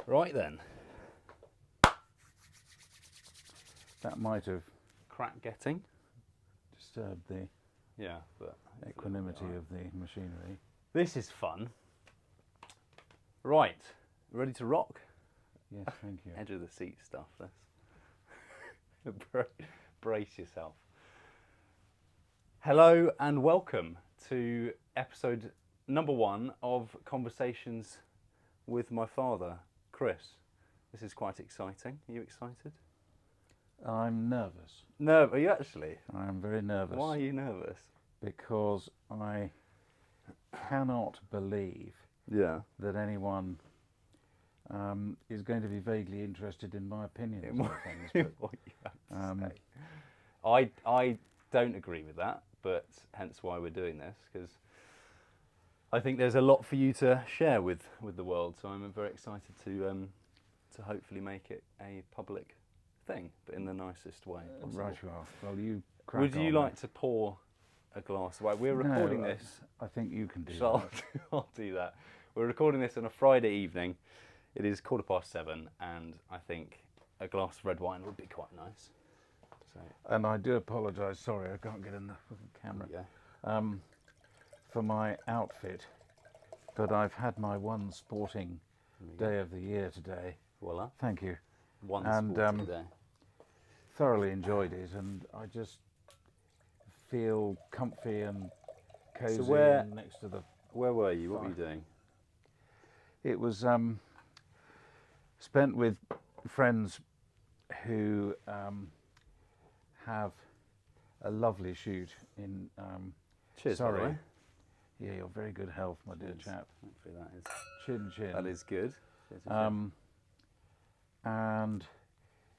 Right then. That might have Crack getting. disturbed the Yeah, but equanimity of the machinery. this is fun. Right, ready to rock? Yes, thank you. Edge of the seat stuff. Let's brace yourself. Hello and welcome to episode number 1 of Conversations with my father, Chris. This is quite exciting. Are you excited? I'm nervous. No, are you actually? I am very nervous. Why are you nervous? Because I cannot believe that anyone is going to be vaguely interested in my opinions on things. What you have to say. I don't agree with that, but hence why we're doing this, because I think there's a lot for you to share with the world. So I'm very excited to hopefully make it a public thing, but in the nicest way possible. Right you are. Well, you crack Would you on, like to pour a glass? Well, we're recording this. I think you can do So that. I'll do that. We're recording this on a Friday evening. It is 7:15, and I think a glass of red wine would be quite nice. So, And I do apologise, sorry, I can't get in the camera, for my outfit, but I've had my one sporting day of the year today. voila. Thank you. One And, sporting day. Thoroughly enjoyed it, and I just feel comfy and cosy next to the... Where were you? What were you doing? It was spent with friends who have a lovely shoot in Cheers, by the Surrey. way. Yeah, you're very good health, my dear Cheers. chap. Hopefully that is. Chin. That is good. Cheers, And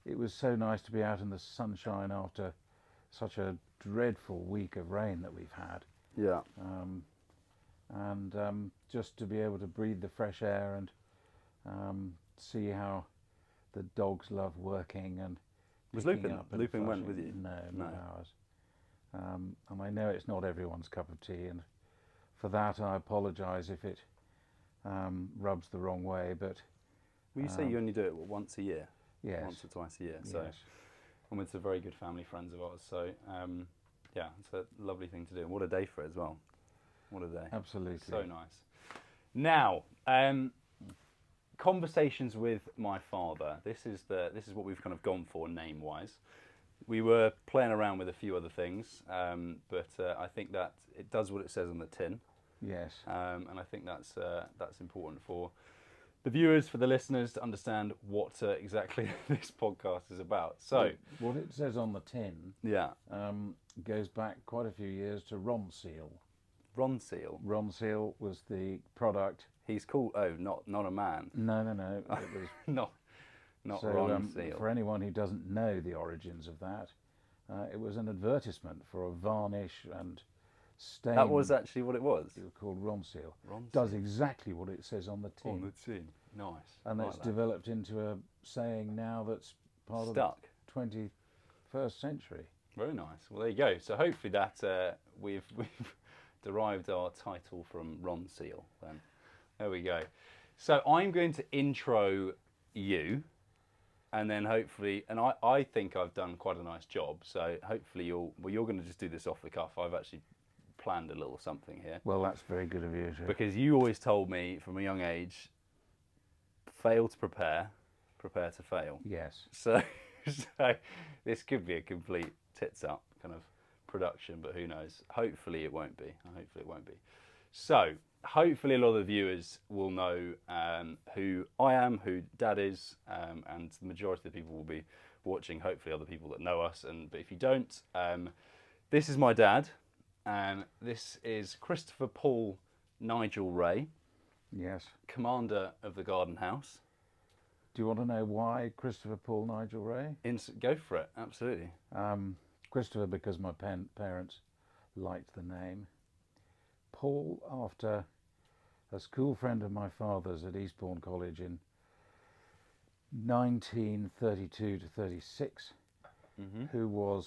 it was so nice to be out in the sunshine after such a dreadful week of rain that we've had. yeah. And just to be able to breathe the fresh air and see how the dogs love working and Was picking Lupin? up and Lupin went fussing. with you? No, No. not ours. And I know it's not everyone's cup of tea, and for that I apologise if it rubs the wrong way. But Well, you say you only do it once a year. yes, Once or twice a year. So yes. I'm with some very good family friends of ours. So yeah, it's a lovely thing to do. And what a day for it as well. What a day. Absolutely. So nice. Now, conversations with my father. This is what we've kind of gone for name-wise. We were playing around with a few other things, but I think that it does what it says on the tin. Yes. And I think that's important for the viewers, for the listeners, to understand what exactly this podcast is about. So, what it says on the tin goes back quite a few years to Ronseal. Ronseal. Ronseal was the product. He's called. Oh, not a man. No. It was not so, Ronseal. for anyone who doesn't know the origins of that, it was an advertisement for a varnish and stain. That was actually what it was. It was called Ronseal. Ronseal. Does exactly what it says on the tin. On the tin. Nice. And Like it's that. developed into a saying now that's part Stuck. of the 21st century. Very nice. Well, there you go. So hopefully that we've derived our title from Ronseal. Then there we go. So I'm going to intro you, and then hopefully, and I think I've done quite a nice job. So hopefully you're going to just do this off the cuff. I've actually planned a little something here. Well, that's very good of you. Because you always told me from a young age, fail to prepare to fail. Yes. So this could be a complete tits up kind of production, but who knows? Hopefully it won't be. So hopefully a lot of the viewers will know who I am, who Dad is, and the majority of the people will be watching. Hopefully other people that know us. But if you don't, this is my dad. This is Christopher Paul Nigel Ray. Yes. Commander of the Garden House. Do you want to know why Christopher Paul Nigel Ray? Go for it, absolutely. Christopher, because my parents liked the name. Paul, after a school friend of my father's at Eastbourne College in 1932 to 36, who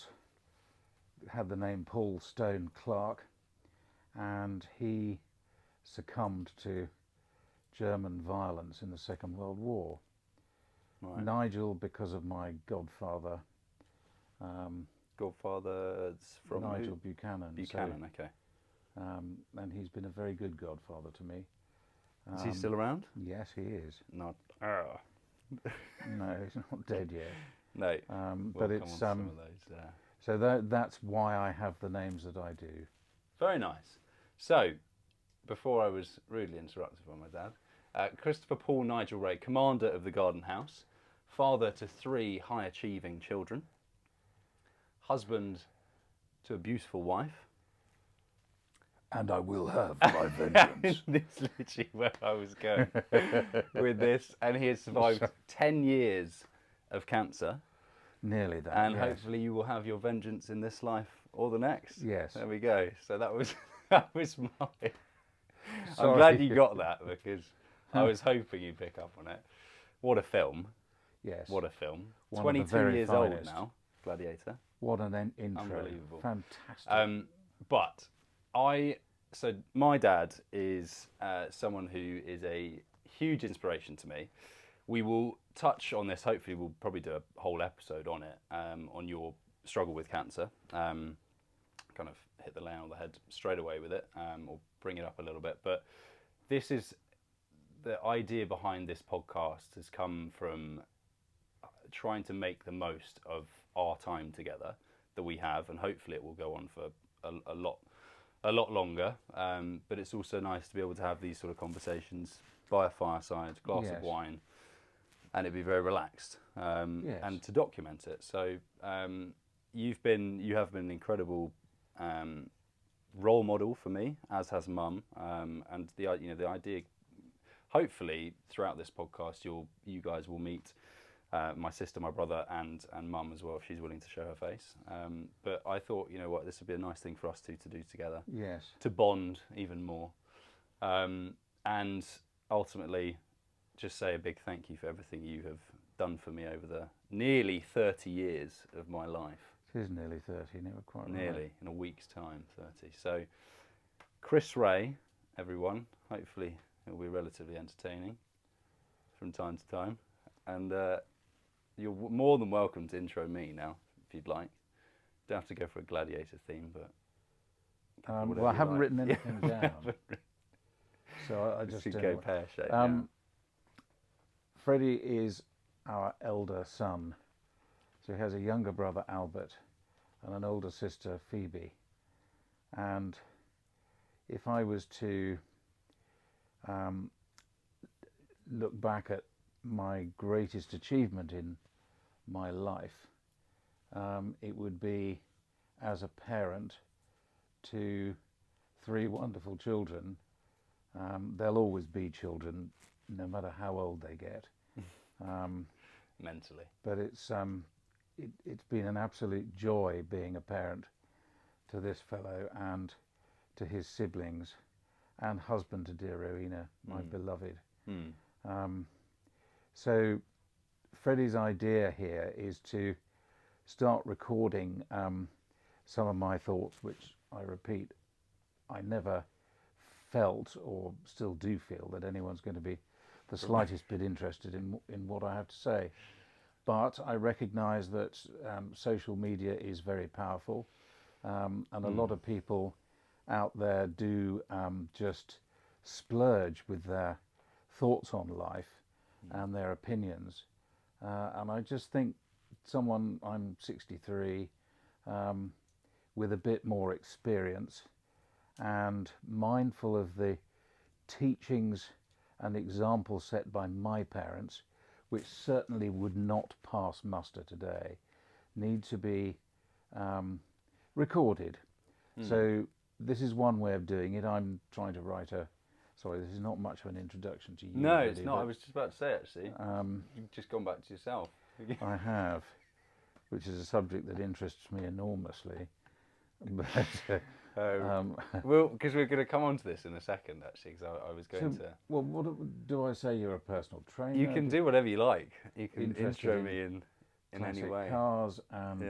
had the name Paul Stone Clark, and he succumbed to German violence in the Second World War. Right. Nigel, because of my godfather. Godfather's from Nigel Buchanan. Buchanan, okay. And he's been a very good godfather to me. Is he still around? Yes, he is. Not. No, he's not dead yet. No. But it's some of those. So that's why I have the names that I do. Very nice. So, before I was rudely interrupted by my dad, Christopher Paul Nigel Ray, commander of the Garden House, father to 3 high-achieving children, husband to a beautiful wife. And I will have my vengeance. This is literally where I was going with this. And he has survived 10 years of cancer. Nearly that. And yes. hopefully you will have your vengeance in this life or the next. Yes. There we go. So that was my... Sorry. I'm glad you got that, because I was hoping you'd pick up on it. What a film. Yes. What a film. One 22 years old finest. now, Gladiator. What an intro. Unbelievable. Fantastic. But so my dad is someone who is a huge inspiration to me. We will touch on this. Hopefully, we'll probably do a whole episode on it, on your struggle with cancer. Kind of hit the nail on the head straight away with it, or bring it up a little bit. But this is the idea behind this podcast has come from trying to make the most of our time together that we have, and hopefully it will go on for a lot longer. But it's also nice to be able to have these sort of conversations by a fireside, glass Yes. of wine, and it'd be very relaxed, Yes. and to document it. So you have been an incredible role model for me, as has Mum, and the idea. Hopefully, throughout this podcast, you guys will meet my sister, my brother, and Mum as well, if she's willing to show her face. But I thought, you know what, this would be a nice thing for us two to do together. Yes. To bond even more, and ultimately, just say a big thank you for everything you have done for me over the nearly 30 years of my life. It is nearly 30, never quite Nearly, right. in a week's time, 30. So, Chris Ray, everyone, hopefully it'll be relatively entertaining from time to time. And you're more than welcome to intro me now, if you'd like. Don't have to go for a gladiator theme, but... Well, I haven't written anything down. So I just go pear-shaped. Freddie is our elder son. So he has a younger brother, Albert, and an older sister, Phoebe. And if I was to look back at my greatest achievement in my life, it would be as a parent to 3 wonderful children. They'll always be children, no matter how old they get. Mentally. But it's been an absolute joy being a parent to this fellow and to his siblings, and husband to dear Rowena, my beloved. So Freddie's idea here is to start recording some of my thoughts, which I repeat, I never felt, or still do feel, that anyone's going to be the slightest bit interested in what I have to say. But I recognise that social media is very powerful, and a lot of people out there do just splurge with their thoughts on life and their opinions. And I just think I'm 63, with a bit more experience and mindful of the teachings and examples set by my parents, which certainly would not pass muster today, need to be recorded. So this is one way of doing it. I'm trying to write sorry, this is not much of an introduction to you. No, really, it's not. I was just about to say, actually. You've just gone back to yourself. I have, which is a subject that interests me enormously. But, well, because we're going to come on to this in a second, actually, because I was going to... Well, what do I say? You're a personal trainer? You can do whatever you like. You can Interested intro in me in any classic way. cars and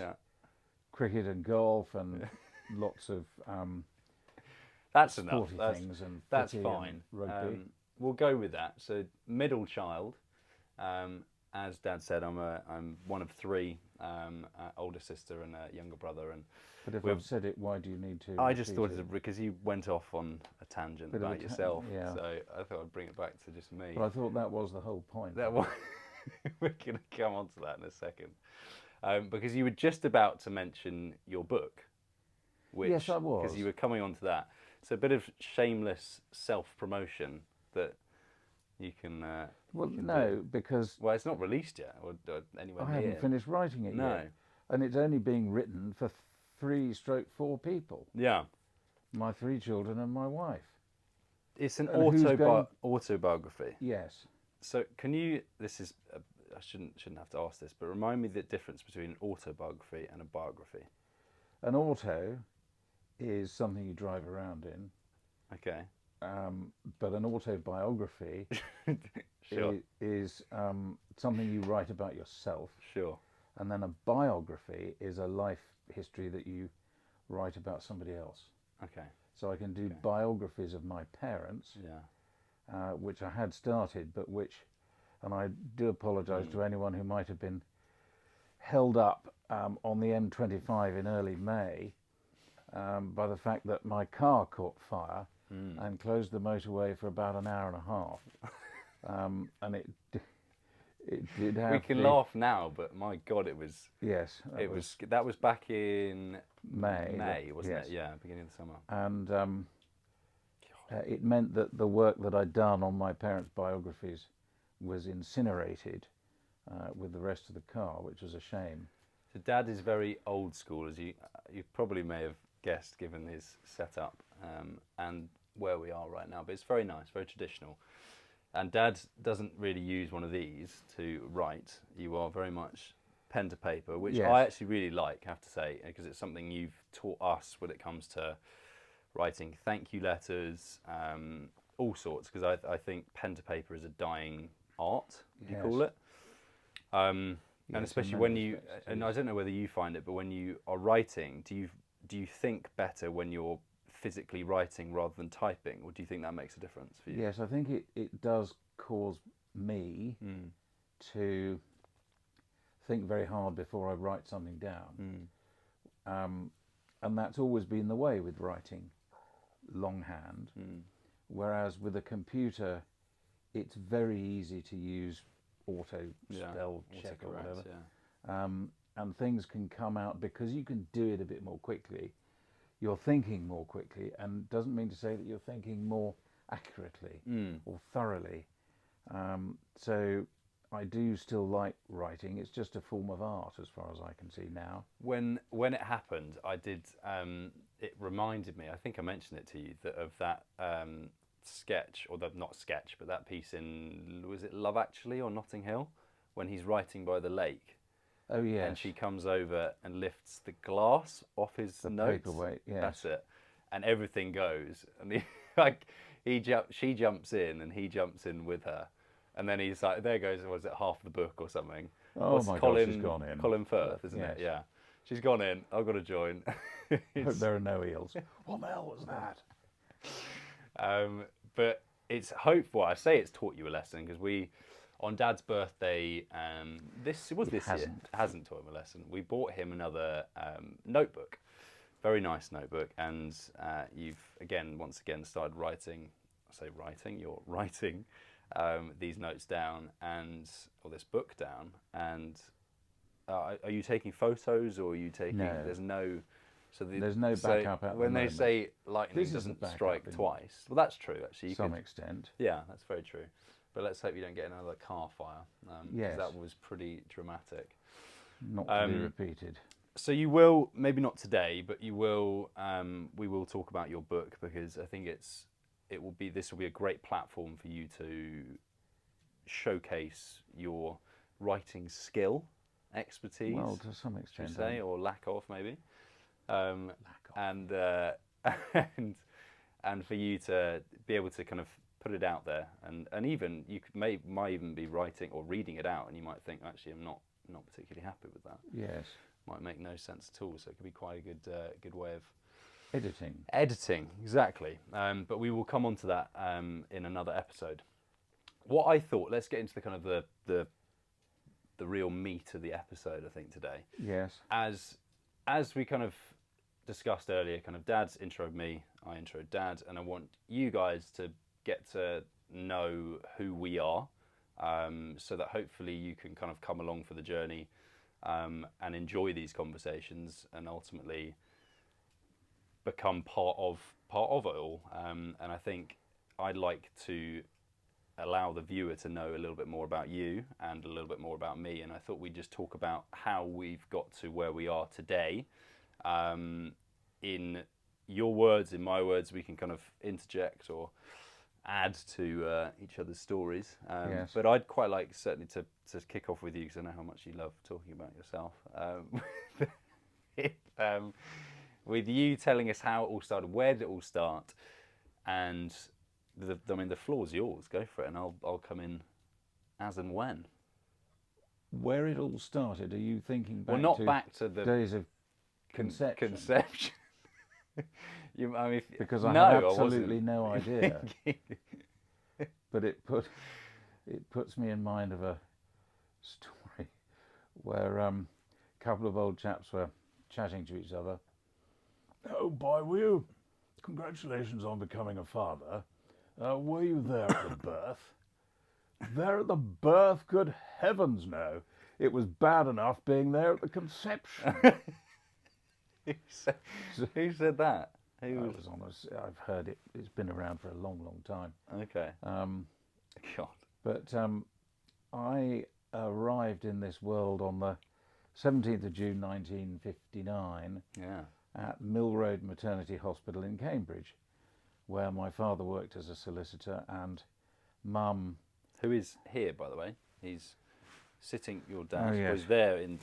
cricket and golf and lots of that's enough. sporty things and That's footy fine. and rugby. we'll go with that. So middle child. As Dad said, I'm one of three, older sister and a younger brother, and But if I've said it, why do you need to I just repeat thought it? it because you went off on a tangent Bit of about a yourself, yeah. so I thought I'd bring it back to just me. But I thought that was the whole point. That one, we're going to come on to that in a second, because you were just about to mention your book, which Yes, I was. because you were coming on to that. So a bit of shameless self-promotion that you can. Well, you can no, do. because Well, it's not released yet, or anywhere I near. haven't finished writing it No. yet. And it's only being written for 3/4 people. Yeah. My 3 children and my wife. It's an And who's going- autobiography. Yes. So can you? This is I shouldn't have to ask this, but remind me the difference between an autobiography and a biography. An auto is something you drive around in, Okay. but an autobiography Sure. is something you write about yourself, Sure. and then a biography is a life history that you write about somebody else. Okay. So I can do biographies of my parents, Yeah. which I had started, but which, and I do apologise to anyone who might have been held up on the M25 in early May by the fact that my car caught fire and closed the motorway for about an hour and a half, and it did have. We can laugh now, but my God, it was. Yes, That was back in May. May, wasn't yes. it? Yeah, beginning of the summer. And it meant that the work that I'd done on my parents' biographies was incinerated with the rest of the car, which was a shame. So Dad is very old school, as you probably may have guessed, given his setup and where we are right now. But it's very nice, very traditional. And Dad doesn't really use one of these to write. You are very much pen to paper, which Yes. I actually really like, I have to say, because it's something you've taught us when it comes to writing thank you letters, all sorts. Because I think pen to paper is a dying art, would you call it? And Yes, especially in when many you, respects, and I don't know whether you find it, but when you are writing, do you think better when you're physically writing rather than typing, or do you think that makes a difference for you? Yes, I think it does cause me to think very hard before I write something down. And that's always been the way with writing longhand. Whereas with a computer, it's very easy to use auto spell check or whatever. And things can come out because you can do it a bit more quickly. You're thinking more quickly, and doesn't mean to say that you're thinking more accurately or thoroughly. So I do still like writing. It's just a form of art as far as I can see now. When it happened, I did. It reminded me. I think I mentioned it to you of that sketch, or not sketch, but that piece in, was it Love Actually or Notting Hill, when he's writing by the lake. Oh yes. And she comes over and lifts the glass off his notes. Paperweight, yes. That's it. And everything goes. And she jumps in and he jumps in with her. And then he's like, there goes, was it half the book or something? Oh my God, she's gone in. Colin Firth, isn't it? Yeah. She's gone in. I've got to join. Hope there are no eels. What the hell was that? But it's hopeful. I say it's taught you a lesson because on Dad's birthday, this year, hasn't taught him a lesson. We bought him another notebook, very nice notebook, and you've once again started writing. I say writing. You're writing these notes down or this book down. And are you taking photos, or are you taking? No. There's no. There's no backup at the when they moment. say lightning doesn't strike twice. Well, that's true actually. To some extent. Yeah, that's very true. But let's hope you don't get another car fire. Yes. That was pretty dramatic. Not to be repeated. So you will, maybe not today, but you will. We will talk about your book, because I think this will be a great platform for you to showcase your writing skill, expertise. Well, to some extent, should we say, or lack of maybe. And for you to be able to kind of put it out there, and even you might even be writing or reading it out, and you might think, actually, I'm not particularly happy with that. Yes. Might make no sense at all. So it could be quite a good way of Editing, exactly. But we will come on to that in another episode. What I thought, let's get into the kind of the real meat of the episode, I think, today. Yes. As we kind of discussed earlier, kind of Dad's introed me, I introed Dad, and I want you guys to get to know who we are, so that hopefully you can kind of come along for the journey and enjoy these conversations and ultimately become part of it all. And I think I'd like to allow the viewer to know a little bit more about you and a little bit more about me. And I thought we'd just talk about how we've got to where we are today. In your words, in my words, we can kind of interject or add to each other's stories. Yes. But I'd quite like certainly to kick off with you, because I know how much you love talking about yourself. With you telling us how it all started, where did it all start, and the floor's yours. Go for it, and I'll come in as and when. Where it all started? Are you thinking back? Well, not to back to the days of conception. Because I have absolutely no idea. But it puts me in mind of a story where a couple of old chaps were chatting to each other. "Oh boy, were you? Congratulations on becoming a father. Were you there at the birth?" "There at the birth? Good heavens, no. It was bad enough being there at the conception." Who said that? I've heard it. It's been around for a long, long time. Okay. God. But I arrived in this world on the 17th of June 1959 at Mill Road Maternity Hospital in Cambridge, where my father worked as a solicitor and Mum... Who is here, by the way? He's sitting, your dad. Oh, yes.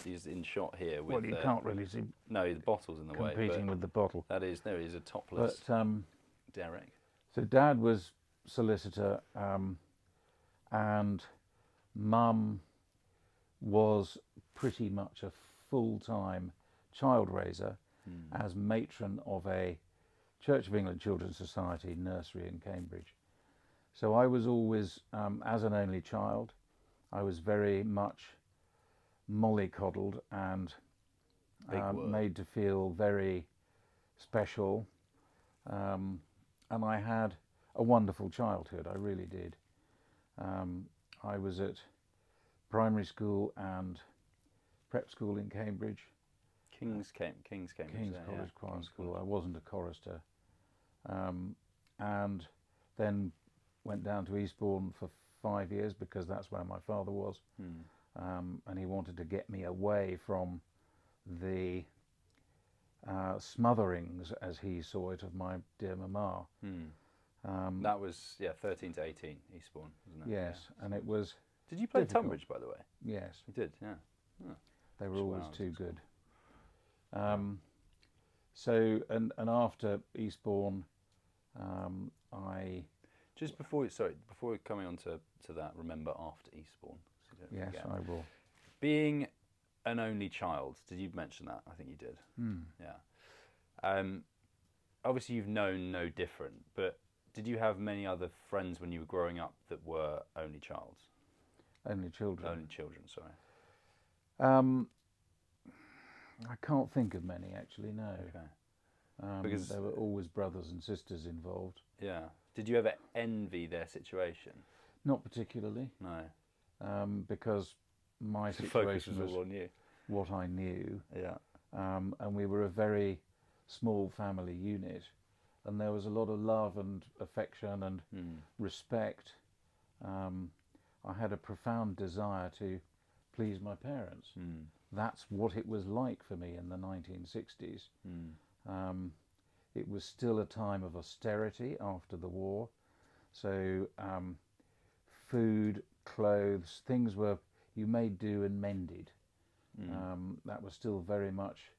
He's in shot here. With, well, you can't really see... No, the bottle's in the way. Competing with the bottle. That is, no, he's a topless Derek. So Dad was solicitor and Mum was pretty much a full-time child raiser as matron of a Church of England Children's Society nursery in Cambridge. So I was always, as an only child, I was very much mollycoddled and made to feel very special. And I had a wonderful childhood, I really did. I was at primary school and prep school in Cambridge. King's College Choir School. I wasn't a chorister. And then went down to Eastbourne for 5 years because that's where my father was. And he wanted to get me away from the smotherings, as he saw it, of my dear mama. That was 13 to 18 Eastbourne, wasn't it? Yes, and it was. Did you play difficult. Tunbridge, by the way? Yes, we did. Yeah, they were always too good. So and after Eastbourne, I just before we're coming on to that, remember after Eastbourne. So yes, forget. I will. Being an only child, did you mention that? I think you did. Yeah. Obviously, you've known no different, but did you have many other friends when you were growing up that were only childs? Only children. Only children. Sorry. I can't think of many actually. No. Okay. Because there were always brothers and sisters involved. Yeah. Did you ever envy their situation? Not particularly. No. Because my situation was all on you. What I knew. Yeah. And we were a very small family unit, and there was a lot of love and affection and respect. I had a profound desire to please my parents. That's what it was like for me in the 1960s. It was still a time of austerity after the war, so food, clothes, things were, you made do and mended. That was still very much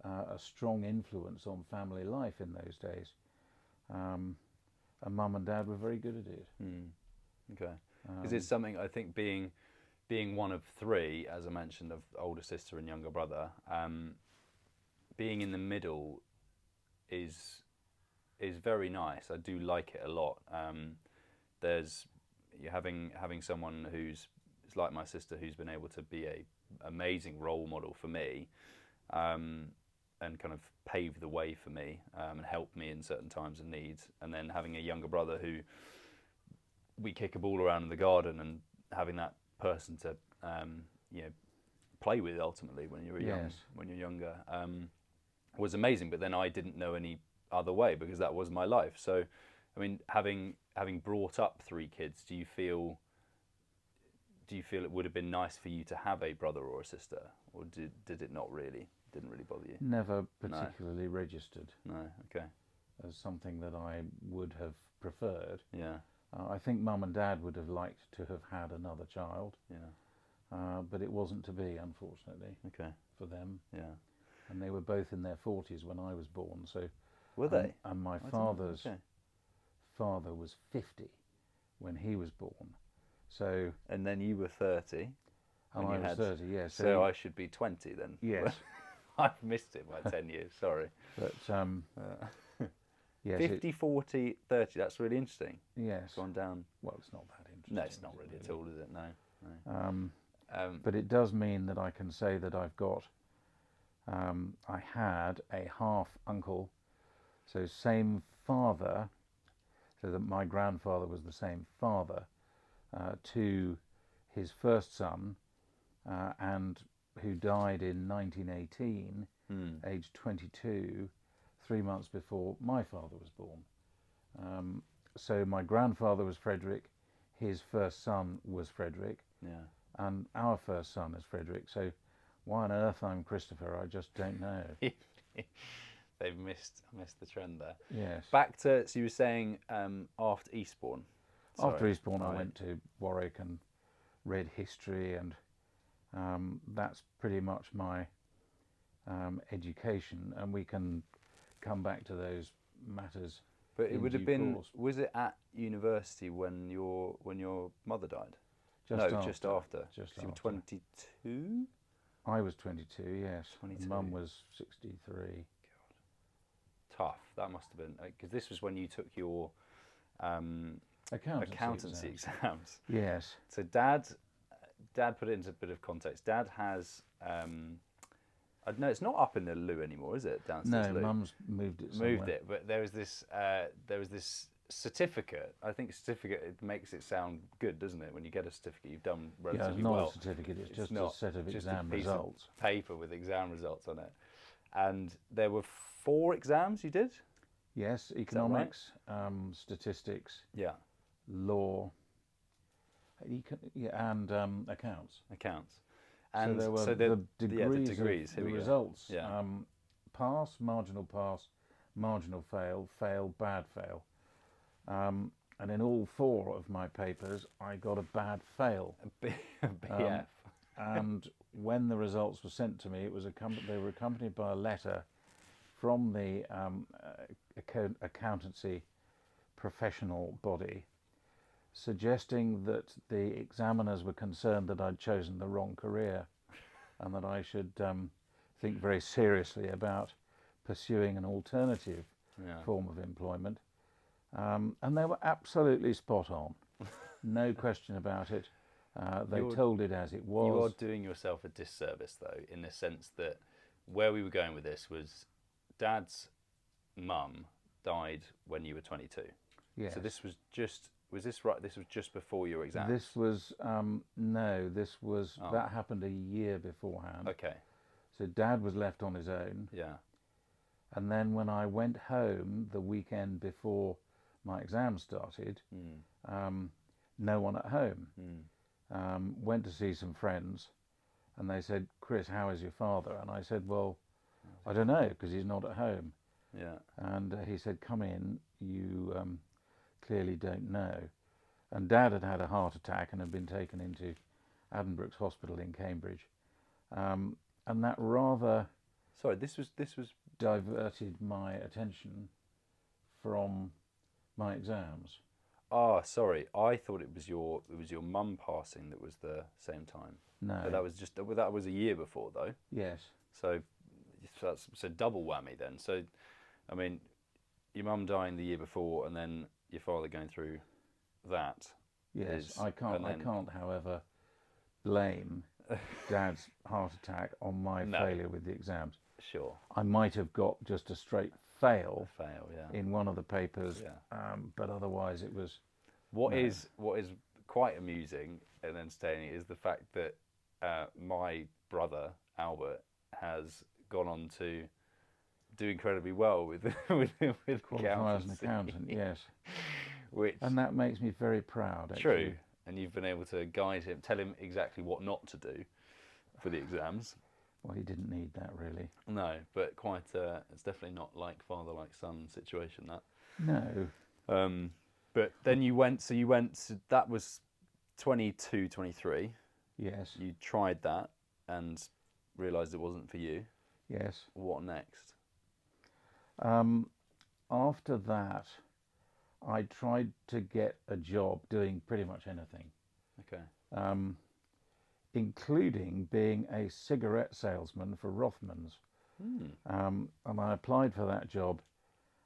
a strong influence on family life in those days. And Mum and Dad were very good at it. Okay. Because it's something, I think, being one of three, as I mentioned, of older sister and younger brother, being in the middle is very nice. I do like it a lot. There's you having someone who's like my sister, who's been able to be a amazing role model for me, and kind of pave the way for me, and help me in certain times of need. And then having a younger brother who we kick a ball around in the garden, and having that person to you know, play with ultimately when you're younger, was amazing. But then I didn't know any other way, because that was my life. So, I mean, having brought up 3 kids, do you feel it would have been nice for you to have a brother or a sister, or did it not really? Didn't really bother you? Never particularly registered No. Okay. as something that I would have preferred. Yeah. I think Mum and Dad would have liked to have had another child, but it wasn't to be, unfortunately. Okay. For them. Yeah. And they were both in their 40s when I was born. So were they? And my I father's okay. father was 50 when he was born. So and then you were 30. And I was 30. Yes. So I should be 20 then. Yes. I've missed it by 10 years. Sorry. But yes, 50, 40, 30. That's really interesting. Yes. It's gone down. Well, it's not that interesting. No, it's not really at all, is it? No. But it does mean that I can say that I've got. I had a half uncle, so same father, so that my grandfather was the same father to his first son, and who died in 1918, aged 22, 3 months before my father was born. So my grandfather was Frederick, his first son was Frederick, and our first son is Frederick. So why on earth I'm Christopher, I just don't know. They've missed the trend there. Yes. Back to, so you were saying after Eastbourne. Sorry. After Eastbourne, I went to Warwick and read history, and that's pretty much my education, and we can come back to those matters. But it would have been course. Was it at university when your mother died? Just after. Just after. You were 22? I was 22, yes. 22. Mum was 63. God. Tough. That must have been, because this was when you took your accountancy exams. Yes. So Dad put it into a bit of context. Dad has, I don't know, it's not up in the loo anymore, is it? Downstairs loo? No, Mum's moved it somewhere. Moved it, but there was this certificate. I think certificate, it makes it sound good, doesn't it? When you get a certificate, you've done relatively well. Yeah, it's not a certificate, it's just a set of exam results. Of paper with exam results on it. And there were 4 exams you did? Yes, economics, statistics, law, and accounts. And so there were the degrees, the results. Pass, marginal fail, fail, bad fail. And in all 4 of my papers, I got a bad fail. A BF. And when the results were sent to me, they were accompanied by a letter from the accountancy professional body, suggesting that the examiners were concerned that I'd chosen the wrong career, and that I should think very seriously about pursuing an alternative form of employment. And they were absolutely spot on. No question about it. They told it as it was. You are doing yourself a disservice, though, in the sense that where we were going with this was Dad's mum died when you were 22. Yes. So this was just, was this right? This was just before your exams? This was, no, this was, that happened a year beforehand. Okay. So Dad was left on his own. Yeah. And then when I went home the weekend before my exams started, no one at home. Went to see some friends, and they said, "Chris, how is your father?" And I said, "Well, I don't know, because he's not at home." Yeah. And he said, "Come in, you clearly don't know." And Dad had had a heart attack and had been taken into Addenbrooke's Hospital in Cambridge, and that rather this was diverted my attention from my exams. Ah, sorry. I thought it was your mum passing that was the same time. No, but that was a year before, though. Yes. So that's double whammy then. So I mean, your mum dying the year before, and then your father going through that. Yes, Is, I can't. and I then, can't, however, blame Dad's heart attack on my No. failure with the exams. Sure. I might have got just a straight fail Fail. Yeah. in one of the papers, Yeah. but otherwise it was What no. is quite amusing and entertaining is the fact that my brother Albert has gone on to do incredibly well with with Qualify as an accountancy, accountant. Yes, which and that makes me very proud. Actually. true. And you've been able to guide him, tell him exactly what not to do for the exams. Well, he didn't need that really. No, but quite. It's definitely not like father like son situation that. No. But then you went. So you went. So that was 22, 23. Yes. You tried that and realised it wasn't for you. Yes. What next? After that, I tried to get a job doing pretty much anything, Okay. including being a cigarette salesman for Rothmans. And I applied for that job.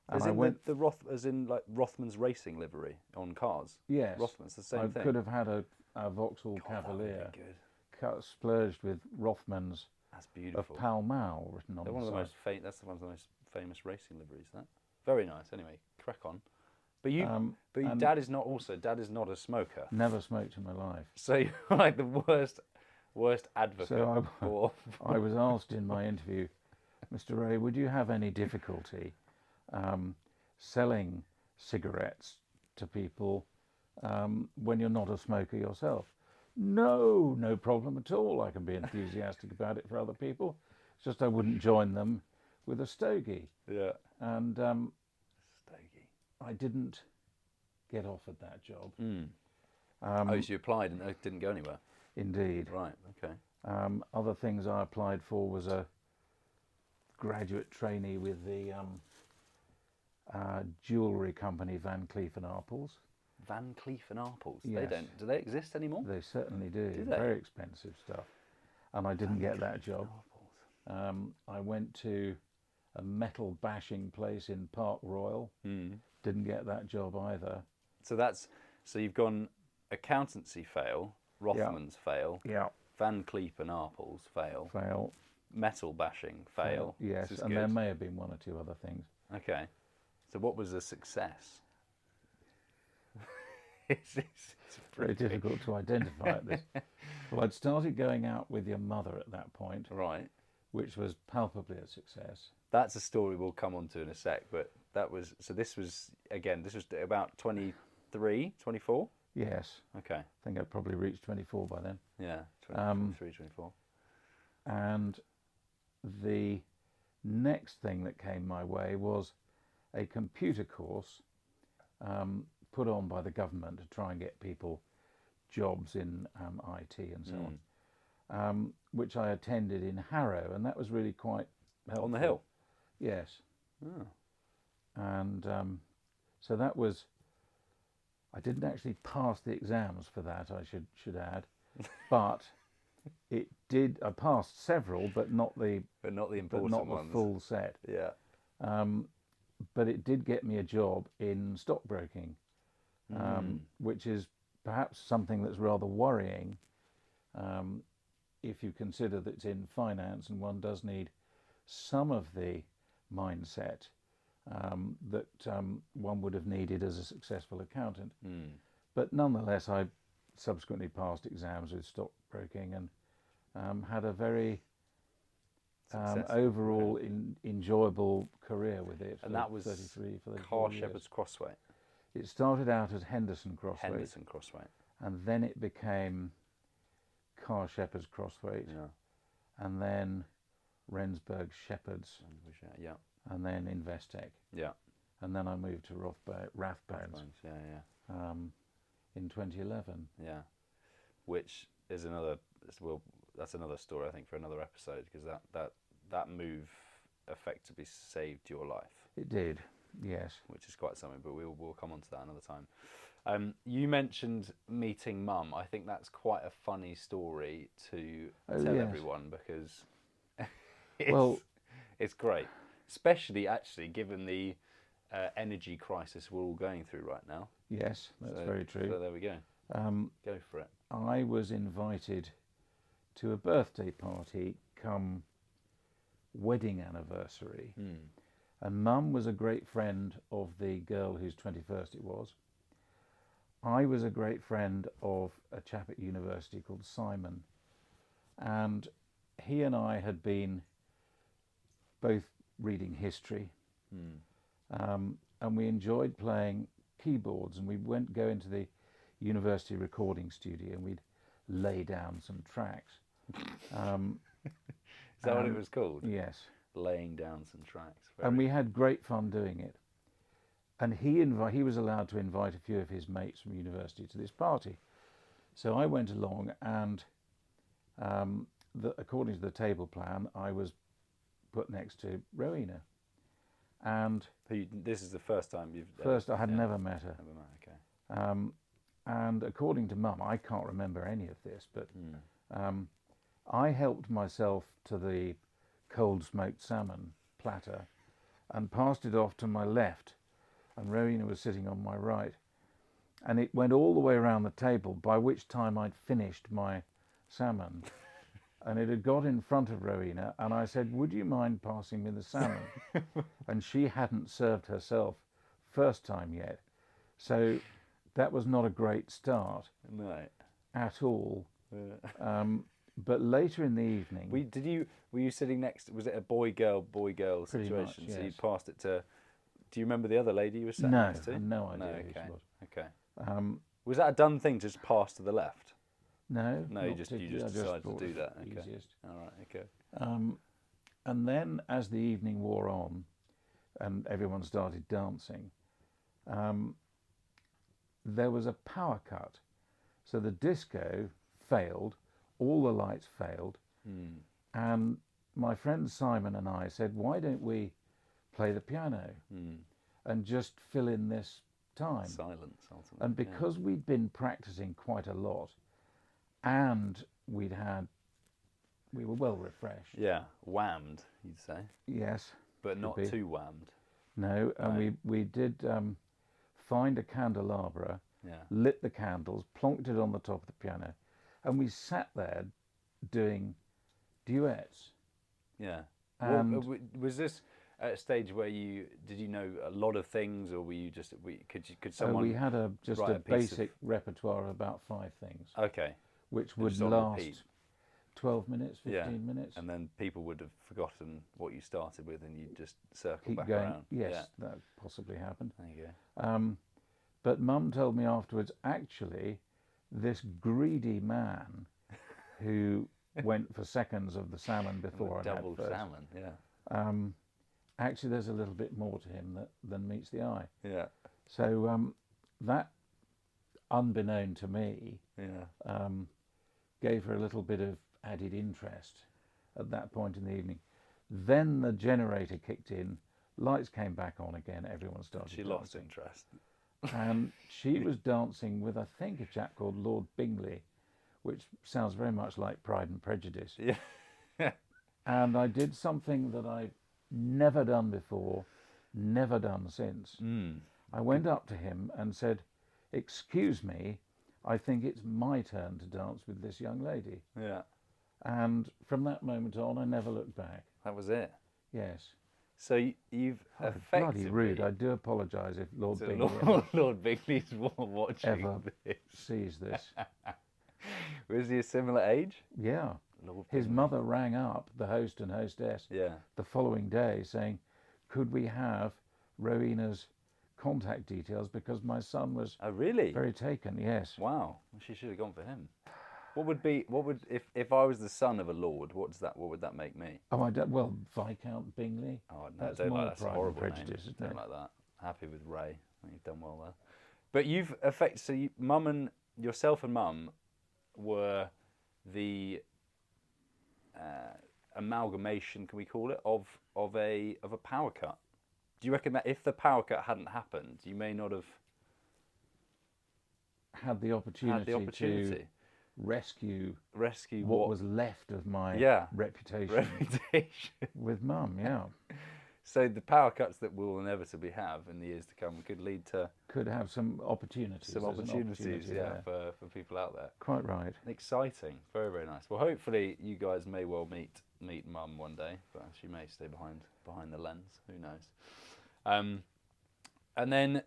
And As I in went. the Roth, as in like Rothman's racing livery on cars. Yes. Rothman's the same I thing. could have had a Vauxhall God, that would Cavalier be good. splurged with Rothmans That's of beautiful. Pall Mall written on They're the one of the side. most that's one of the most famous racing liveries. That very nice. Anyway, crack on. But your and dad is not a smoker. Never smoked in my life. So you're like the worst advocate So for. I was asked in my interview, Mr. Ray, would you have any difficulty selling cigarettes to people when you're not a smoker yourself? No, no problem at all. I can be enthusiastic about it for other people. It's just I wouldn't join them with a stogie. Yeah. And Stogie. I didn't get offered that job. Oh, so you applied and it didn't go anywhere. Indeed. Right. Okay. Other things I applied for was a graduate trainee with the jewellery company Van Cleef and Arpels. Van Cleef and Arpels. Yes. They don't. Do they exist anymore? They certainly do. Do they? Very expensive stuff. And I didn't get that job. Arpels. I went to a metal bashing place in Park Royal. Didn't get that job either. So you've gone accountancy fail, Rothmans fail, Yeah. Van Cleef and Arpels fail, Fail. metal bashing fail. Yes, This is and good. there may have been one or two other things. Okay. So what was a success? it's Very difficult to identify at this. Well, I'd started going out with your mother at that point, Right. which was palpably a success. That's a story we'll come on to in a sec, but this was about 23, 24? Yes. Okay. I think I'd probably reached 24 by then. Yeah, 23, 24. And the next thing that came my way was a computer course put on by the government to try and get people jobs in IT and so on, which I attended in Harrow, and that was really quite helpful. On the hill? Yes. Oh. And so that was. I didn't actually pass the exams for that, I should add, but it did. I passed several, but not the important ones. full set. Yeah. But it did get me a job in stockbroking, which is perhaps something that's rather worrying if you consider that it's in finance and one does need some of the mindset that one would have needed as a successful accountant. But nonetheless, I subsequently passed exams with stockbroking and had a very overall enjoyable career with it. And that was 33 for the Car Shepherd's Crossway. It started out as Henderson Crossway, and then it became Car Shepherd's Crossway, and then Rensburg Shepherds, Yeah. and then Investec. Yeah. And then I moved to Rathbones in 2011. Yeah. Which is that's another story I think for another episode, because that move effectively saved your life. It did, yes. Which is quite something, but we'll come on to that another time. You mentioned meeting Mum. I think that's quite a funny story to tell everyone, because it's great. especially actually given the energy crisis we're all going through right now. Yes, that's So- very true. So there we go. Go for it. I was invited to a birthday party come wedding anniversary, and Mum was a great friend of the girl whose 21st it was. I was a great friend of a chap at university called Simon, and he and I had been both reading history, and we enjoyed playing keyboards, and we go into the university recording studio and we'd lay down some tracks. Is that what it was called? Yes. Laying down some tracks. And we had great fun doing it. And he was allowed to invite a few of his mates from university to this party. So I went along, and according to the table plan, I was put next to Rowena. And this is the first time you've... first, I had never met her. Never met, okay. And according to Mum, I can't remember any of this, but I helped myself to the cold smoked salmon platter and passed it off to my left, and Rowena was sitting on my right. And it went all the way around the table, by which time I'd finished my salmon. And it had got in front of Rowena, and I said, "Would you mind passing me the salmon?" And she hadn't served herself first time yet. So that was not a great start at all. But later in the evening... Were you sitting next... Was it a boy-girl Pretty situation? much, So you yes. passed it to... Do you remember the other lady you were sat No, next to? I had no idea No, who she okay. was. Okay. Was that a done thing to just pass to the left? No, No, not you just particularly. I decided to thought do it that. was Okay. easiest. All right, okay. And then as the evening wore on and everyone started dancing, there was a power cut. So the disco failed, all the lights failed, and my friend Simon and I said, "Why don't we play the piano and just fill in this time?" Silence, ultimately. And because we'd been practicing quite a lot, and we were well refreshed. Yeah, whammed, you'd say. Yes. But could not be. too whammed. No, and we did find a candelabra, lit the candles, plonked it on the top of the piano, and we sat there doing duets. Yeah. And was this at a stage where did you know a lot of things, or were you just could someone? we had just write a a piece basic repertoire of about 5 things, Okay. which would just on last repeat. 12 minutes, 15 minutes. And then people would have forgotten what you started with, and you'd just circle Keep back going. around. Yes, Yeah. that possibly happened. There you go. But Mum told me afterwards, actually, this greedy man who went for seconds of the salmon before I had Double first, salmon. Yeah. actually there's a little bit more to him than meets the eye. Yeah. So that, unbeknown to me, Yeah. gave her a little bit of added interest at that point in the evening. Then the generator kicked in, lights came back on again, everyone started She dancing. lost interest. And she was dancing with, I think, a chap called Lord Bingley, which sounds very much like Pride and Prejudice. Yeah. And I did something that I've never done before, never done since. I went up to him and said, "Excuse me, I think it's my turn to dance with this young lady." Yeah. And from that moment on, I never looked back. That was it. Yes. So you've Oh, effectively... bloody rude. I do apologise if Lord So Bingley Lord Bingley's watching ever this. sees this. Was he a similar age? Yeah. Lord His Bingley. mother rang up, the host and hostess, Yeah. the following day saying, "Could we have Rowena's contact details, because my son was Oh, really? very taken." Yes. Wow. Well, she should have gone for him. What would if I was the son of a lord? What would that make me? Oh, I don't. Well, Viscount Bingley. Oh no, That's don't more like that's a Pride and horrible name. Prejudice, isn't Don't it? like that. Happy with Ray. I think you've done well there. But Mum and yourself and Mum were the amalgamation, can we call it, of a power cut. Do you reckon that if the power cut hadn't happened, you may not have Had the opportunity, to rescue rescue what was left of my reputation reputation? with Mum. Yeah. So the power cuts that we'll inevitably have in the years to come could lead to Could have some opportunities. some There's an opportunities, opportunity yeah, there. for people out there. Quite right. Exciting, very very nice. Well, hopefully you guys may well meet Mum one day, but she may stay behind the lens. Who knows? And then,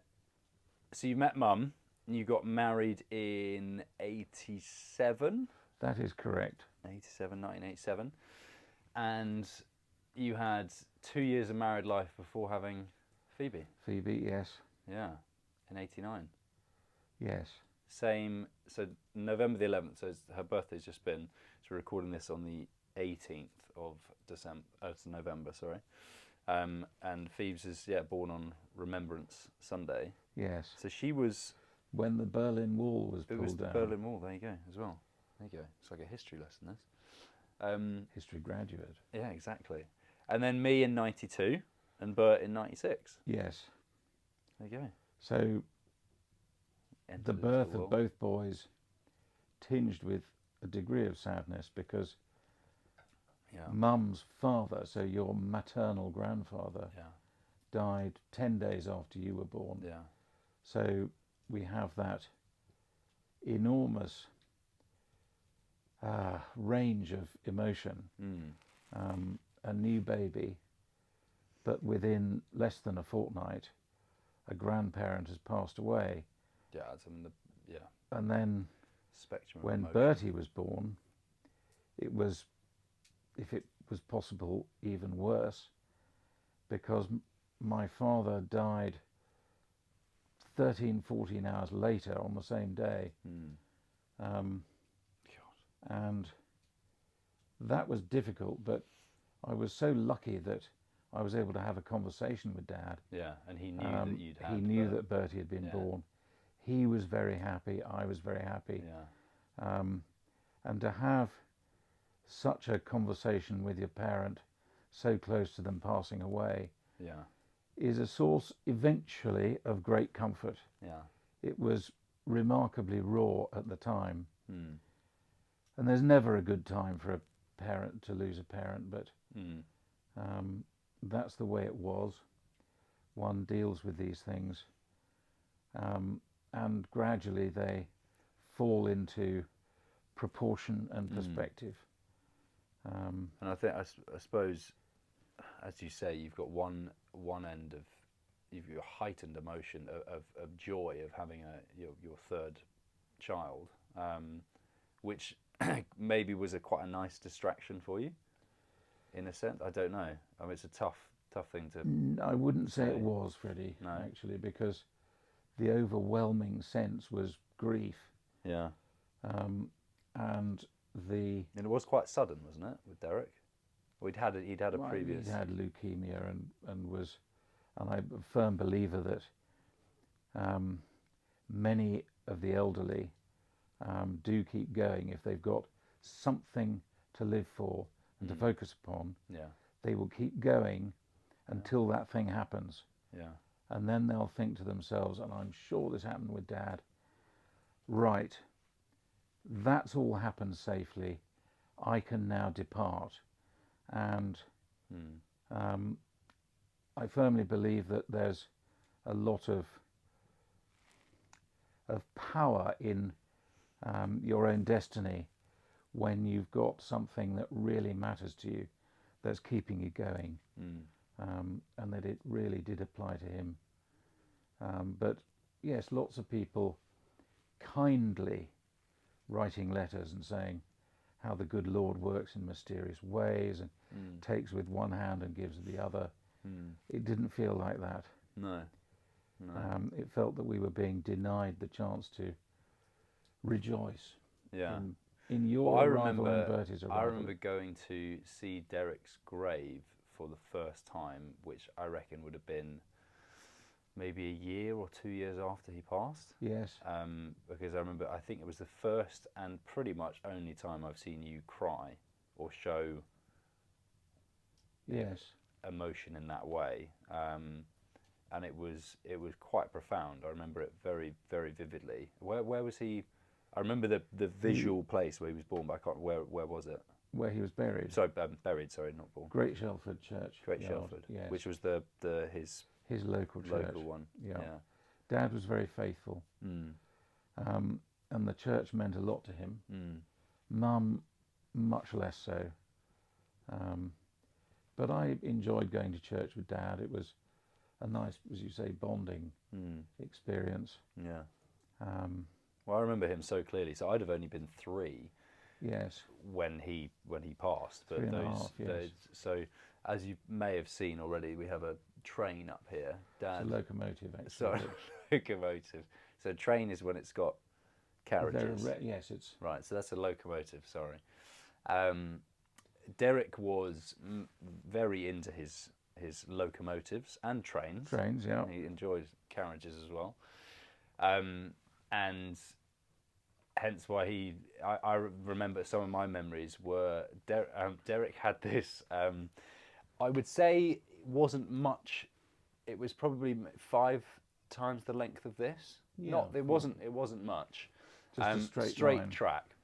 so you met Mum, and you got married in 87? That is correct. 1987. And you had 2 years of married life before having Phoebe. Phoebe, yes. Yeah, in 89. Yes. Same, so November the 11th, so her birthday's just been, so we're recording this on the 18th of November, sorry. And Phoebe's is, born on Remembrance Sunday. Yes. So she was... When the Berlin Wall was pulled down. It was the Berlin Wall, there you go, as well. There you go. It's like a history lesson, this. History graduate. Yeah, exactly. And then me in 92 and Bert in 96. Yes. There you go. So Entered the into birth of world. both boys tinged with a degree of sadness because Mum's father, so your maternal grandfather, died 10 days after you were born. Yeah. So we have that enormous range of emotion. A new baby, but within less than a fortnight, a grandparent has passed away. Yeah, it's And then spectrum of when emotion. Bertie was born, it was, if it was possible, even worse, because my father died 13, 14 hours later on the same day. And that was difficult, but I was so lucky that I was able to have a conversation with Dad. Yeah, and he knew that you'd had. He knew that Bertie had been born. He was very happy. I was very happy. Yeah. And to have such a conversation with your parent so close to them passing away is a source eventually of great comfort. Yeah. It was remarkably raw at the time. And there's never a good time for a parent to lose a parent, but that's the way it was. One deals with these things, and gradually they fall into proportion and perspective. And I think, I suppose, as you say, you've got one end of your heightened emotion of joy of having your third child, which maybe was quite a nice distraction for you, in a sense. I don't know. I mean, it's a tough thing to. I wouldn't say it was, Freddie, No. actually, because the overwhelming sense was grief. Yeah. And it was quite sudden, wasn't it, with Derek? He'd had a well, previous. He'd had leukemia and I'm a firm believer that many of the elderly do keep going if they've got something to live for and to focus upon. Yeah. They will keep going until that thing happens. Yeah. And then they'll think to themselves, and I'm sure this happened with Dad, right, that's all happened safely. I can now depart. And I firmly believe that there's a lot of power in your own destiny when you've got something that really matters to you that's keeping you going. And that it really did apply to him. But yes, lots of people kindly writing letters and saying how the good Lord works in mysterious ways and takes with one hand and gives with the other. It didn't feel like that. No. It felt that we were being denied the chance to rejoice in your arrival and Bertie's arrival. I remember going to see Derek's grave for the first time, which I reckon would have been maybe a year or 2 years after he passed. Yes. Because I think it was the first and pretty much only time I've seen you cry or show emotion in that way. And it was quite profound. I remember it very, very vividly. Where was he? I remember the visual place where he was born, but I can't. Where was it? where he was buried. Sorry, buried. Sorry, not born. Great Shelford Church. Great Yard, Shelford, yes. which was his His local church. local one. Yeah. Yeah. Dad was very faithful, and the church meant a lot to him. Mum, much less so. But I enjoyed going to church with Dad. It was a nice, as you say, bonding experience. Yeah. Well, I remember him so clearly. So I'd have only been 3 Yes. when he passed. But 3.5, yes. So as you may have seen already, we have a train up here. Dad. It's a locomotive, actually. Sorry, locomotive. So a train is when it's got carriages. Yes, it's Right. So that's a locomotive. Sorry. Derek was very into his locomotives and trains. trains. Yeah. He enjoys carriages as well, and hence why I remember some of my memories were Derek had this. I would say it wasn't much. It was probably 5 times the length of this. Yeah, It wasn't much. Just a straight line. track,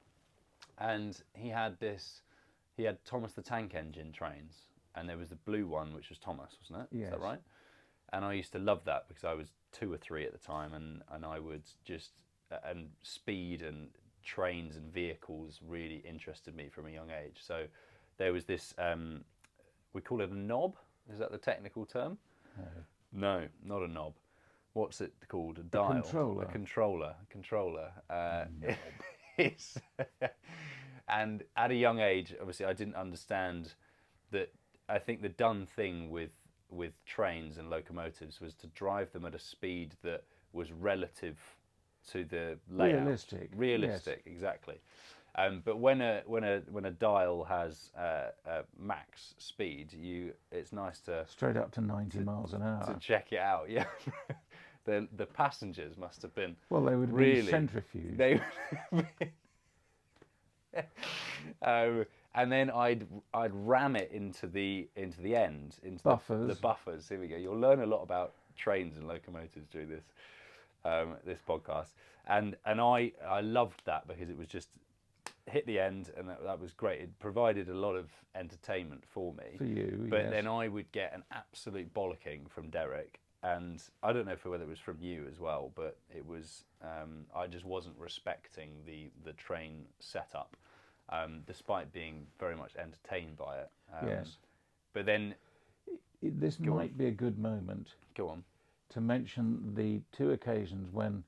and he had Thomas the Tank Engine trains, and there was the blue one, which was Thomas, wasn't it? Is Yes. that right? And I used to love that because I was 2 or 3 at the time, and I would just and speed and trains and vehicles really interested me from a young age. So there was this we call it a knob. Is that the technical term? No, not a knob. What's it called? A dial. controller. A controller. It's and at a young age, obviously, I didn't understand that. I think the done thing with trains and locomotives was to drive them at a speed that was relative to the layout. Realistic. Exactly. But when a dial has max speed, it's nice to Straight up to 90 miles an hour. to check it out. Yeah. The passengers must have been Well, they would really be centrifuge. They and then I'd ram it into the end, into Buffers. the buffers. Here we go. You'll learn a lot about trains and locomotives through this podcast. And I loved that because it was just hit the end, and that was great. It provided a lot of entertainment for me. For you, But yes. then I would get an absolute bollocking from Derek, and I don't know whether it was from you as well, but it was I just wasn't respecting the train setup, despite being very much entertained by it. Yes. But then, This might be a good moment go on. to mention the 2 occasions when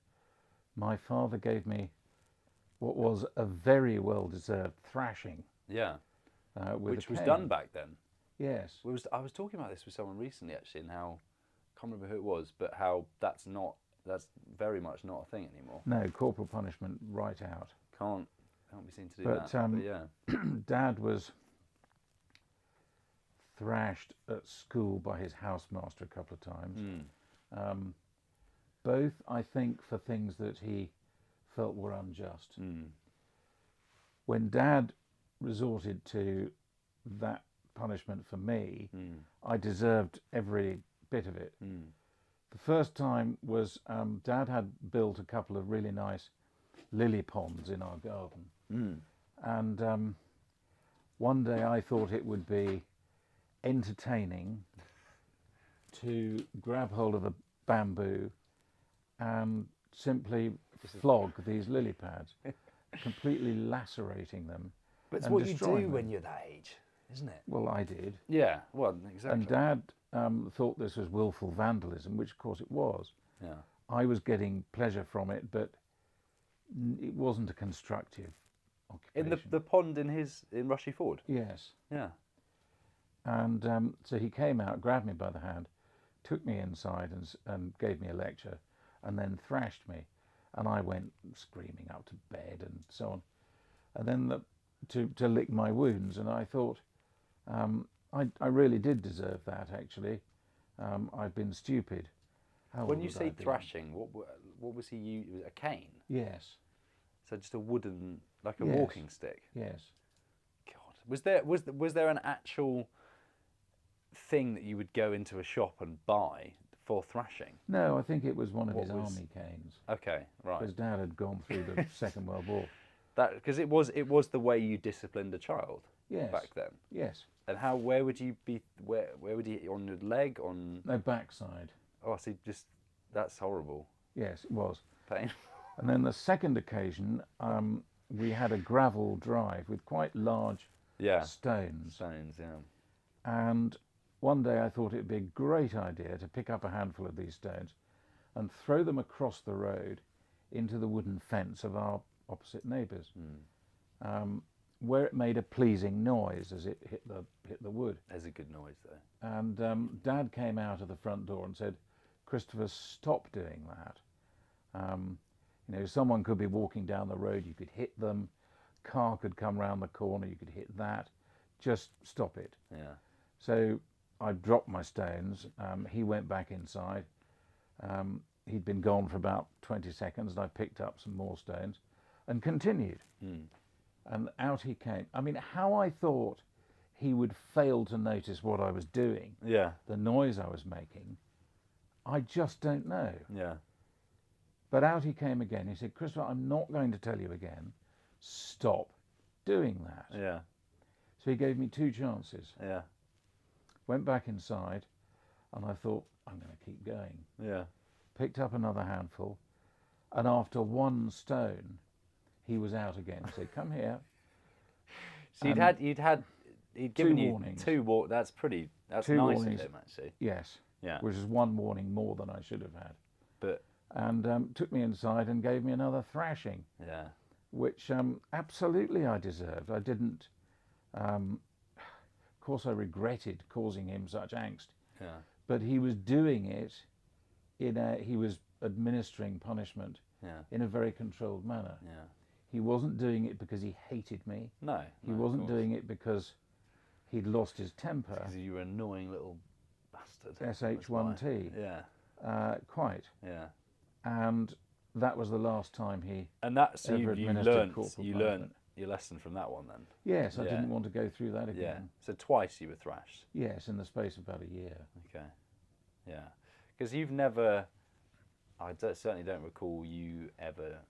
my father gave me what was a very well-deserved thrashing. Yeah. With Which a was cane. done back then. Yes. I was talking about this with someone recently, actually, and how I can't remember who it was, but how that's very much not a thing anymore. No, corporal punishment right out. Can't be seen to do But, that. But yeah. Dad was thrashed at school by his housemaster a couple of times. Both, I think, for things that he felt were unjust. When Dad resorted to that punishment for me, I deserved every bit of it. The first time was Dad had built a couple of really nice lily ponds in our garden. And one day I thought it would be entertaining to grab hold of a bamboo and simply flog these lily pads, completely lacerating them. But it's and what you do destroying them. when you're that age, isn't it? Well, I did. Yeah, well, exactly. And Dad thought this was willful vandalism, which of course it was. Yeah. I was getting pleasure from it, but it wasn't a constructive In occupation. the pond in Rushy Ford. Yes. Yeah. And so he came out, grabbed me by the hand, took me inside and gave me a lecture, and then thrashed me. And I went screaming up to bed and so on. And then to lick my wounds, and I thought, I really did deserve that, actually. I've been stupid. How When old you would I say be? thrashing, what was he using? Was it a cane? Yes, So just a wooden, like a Yes. walking stick. yes. God, was there an actual thing that you would go into a shop and buy For thrashing? No, I think it was one of What his was- army canes. Okay, right. Because Dad had gone through the Second World War. That because it was the way you disciplined a child Yes. back then. Yes. And how? Where would you be? Where would you on your leg? On? No, backside. Oh, see, just that's horrible. Yes, it was. Pain. And then the second occasion, we had a gravel drive with quite large Yeah. stones. Stones. Yeah. And one day I thought it would be a great idea to pick up a handful of these stones and throw them across the road into the wooden fence of our opposite neighbours, where it made a pleasing noise as it hit the wood. There's a good noise though. And Dad came out of the front door and said, "Christopher, stop doing that. Someone could be walking down the road, you could hit them, car could come round the corner, you could hit that. Just stop it." Yeah. So I dropped my stones. He went back inside. He'd been gone for about 20 seconds, and I picked up some more stones and continued. And out he came. I mean, how I thought he would fail to notice what I was doing, Yeah. the noise I was making, I just don't know. Yeah. But out he came again. He said, "Christopher, I'm not going to tell you again. Stop doing that." Yeah. So he gave me 2 chances. Yeah. Went back inside, and I thought, I'm going to keep going. Yeah. Picked up another handful, and after 1 stone, he was out again. He said, "Come here." So he'd given you warnings. 2 That's nice 2 warnings. of him actually. Yes. Yeah. Which is 1 warning more than I should have had. But And took me inside and gave me another thrashing, yeah. which absolutely I deserved. I didn't. Of course, I regretted causing him such angst, Yeah. but he was doing it he was administering punishment Yeah. in a very controlled manner. Yeah. He wasn't doing it because he hated me. No. He wasn't doing it because he'd lost his temper. Because you were an annoying little bastard. SH1T. Yeah. Quite. Yeah. And that was the last time he And that's ever you administered learned corporal you punishment. learned your lesson from that one then. Yes, I Yeah. didn't want to go through that Yeah. again. So twice you were thrashed. Yes, in the space of about a year. Okay. Yeah. Because you've never. Certainly don't recall you ever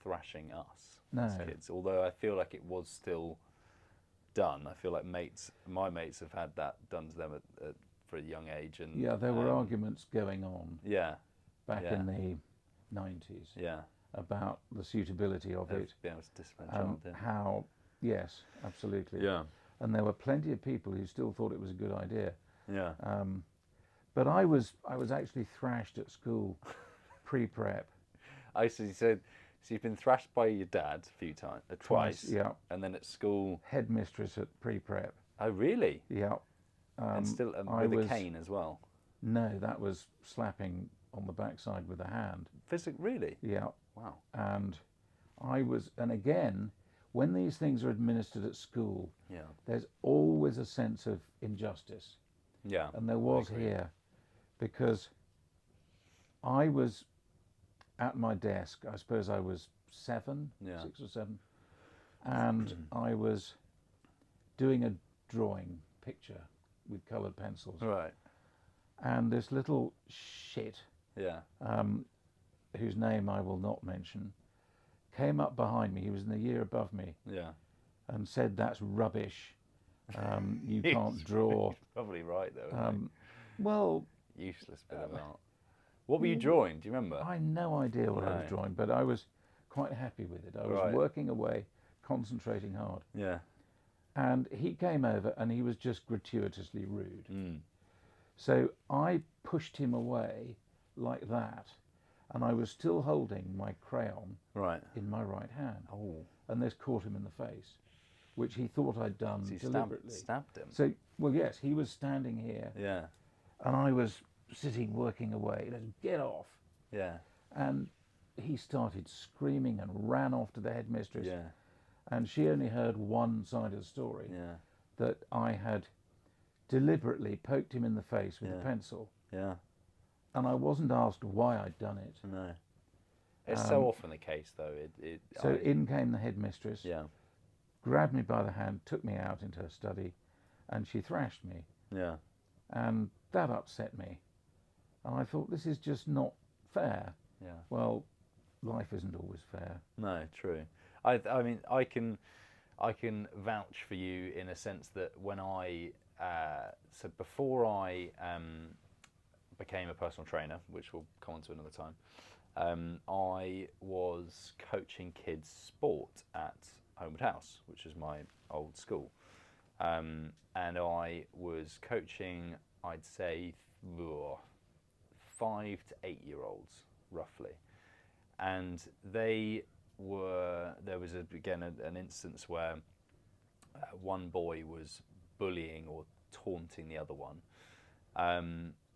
thrashing us as No. kids. Although I feel like it was still done. I feel like my mates have had that done to them for a young age. And Yeah, there were arguments going on Yeah. back Yeah. in the 90s Yeah. about the suitability of it. Being able to discipline a child. Yeah. How, yes, absolutely. Yeah. And there were plenty of people who still thought it was a good idea. Yeah. But I was actually thrashed at school, pre-prep. I see. So you've been thrashed by your dad a few times, twice. Yeah. And then at school. Headmistress at pre-prep. Oh, really? Yeah. And still with a cane as well. No, that was slapping on the backside with a hand. Really? Yeah. Wow. And and again, when these things are administered at school, Yeah. there's always a sense of injustice. Yeah. And there was here, because I was at my desk, I suppose I was 6 or 7, and I was doing a drawing picture with coloured pencils. Right. And this little shit, Yeah. whose name I will not mention, came up behind me. He was in the year above me, Yeah. and said, "That's rubbish. You can't draw." He's probably right though. Isn't Well, he? Useless bit of art. What were you drawing? Do you remember? I had no idea what I was No. drawing, but I was quite happy with it. I was Right. working away, concentrating hard. Yeah. And he came over and he was just gratuitously rude. Mm. So I pushed him away like that, and I was still holding my crayon Right. in my right hand. Oh. And this caught him in the face, which he thought I'd done So you deliberately. stabbed him. So, well, yes, he was standing here, Yeah. and I was sitting working away. He said, "Get off." Yeah. And he started screaming and ran off to the headmistress. Yeah. And she only heard one side of the story, Yeah. that I had deliberately poked him in the face with a Yeah. pencil. Yeah. And I wasn't asked why I'd done it. No. It's so often the case though. So in came the headmistress, Yeah. grabbed me by the hand, took me out into her study, and she thrashed me. Yeah. And that upset me. And I thought, this is just not fair. Yeah. Well, life isn't always fair. No, true. I mean, I can vouch for you in a sense that when so before I became a personal trainer, which we'll come on to another time, I was coaching kids sport at Homewood House, which is my old school. And I was coaching, I'd say, 5 to 8 year olds, roughly. And there was an instance where one boy was bullying or taunting the other one.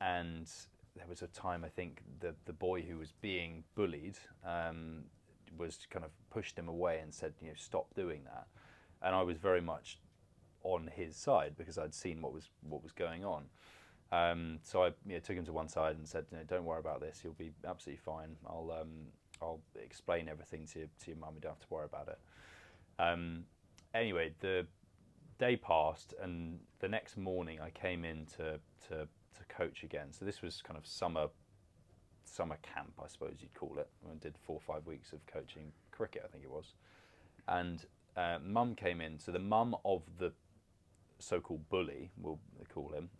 And there was a time, I think, the boy who was being bullied was kind of pushed him away and said, stop doing that. And I was very much on his side because I'd seen what was going on. So I took him to one side and said, don't worry about this. You'll be absolutely fine. I'll explain everything to your mum. You don't have to worry about it. Anyway, the day passed, and the next morning I came in to coach again. So this was kind of summer camp, I suppose you'd call it. I did 4 or 5 weeks of coaching cricket, I think it was. And mum came in. So the mum of the so-called bully, we'll call him,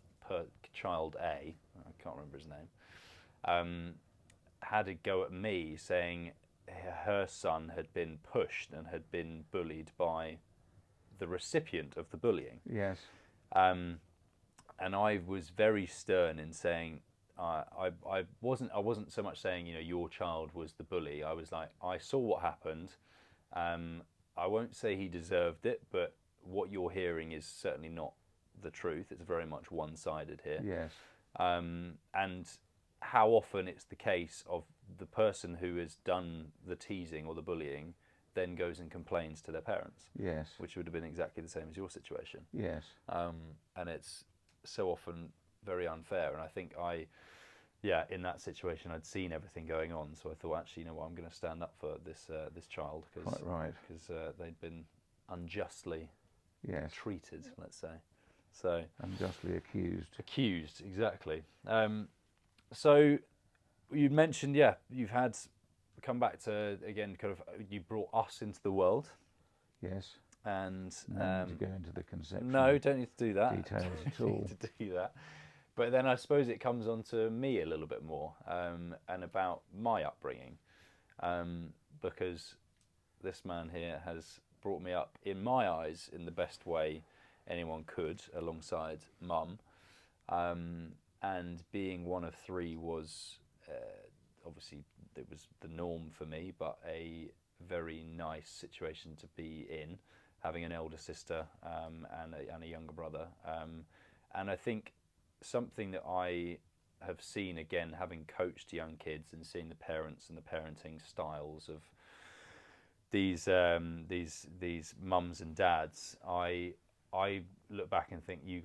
child A, I can't remember his name, had a go at me saying her son had been pushed and had been bullied by the recipient of the bullying. Yes. And I was very stern in saying, I wasn't so much saying, your child was the bully. I was like, I saw what happened. I won't say he deserved it, but what you're hearing is certainly not the truth. It's very much one-sided here. Yes. And how often it's the case of the person who has done the teasing or the bullying then goes and complains to their parents. Yes. Which would have been exactly the same as your situation. Yes. And it's so often very unfair. And I think in that situation, I'd seen everything going on. So I thought, actually, I'm going to stand up for this child because they'd been unjustly treated, let's say. So unjustly accused. Accused, exactly. So you mentioned, you've had come back to again, kind of, you brought us into the world. Yes. And no need to go into the conception. No, don't need to do that. Details at all. Need to do that. But then I suppose it comes on to me a little bit more, and about my upbringing, because this man here has brought me up, in my eyes, in the best way anyone could, alongside mum. And being one of 3 was, obviously, it was the norm for me, but a very nice situation to be in, having an elder sister and a younger brother. And I think something that I have seen, again, having coached young kids and seeing the parents and the parenting styles of these mums and dads, I look back and think you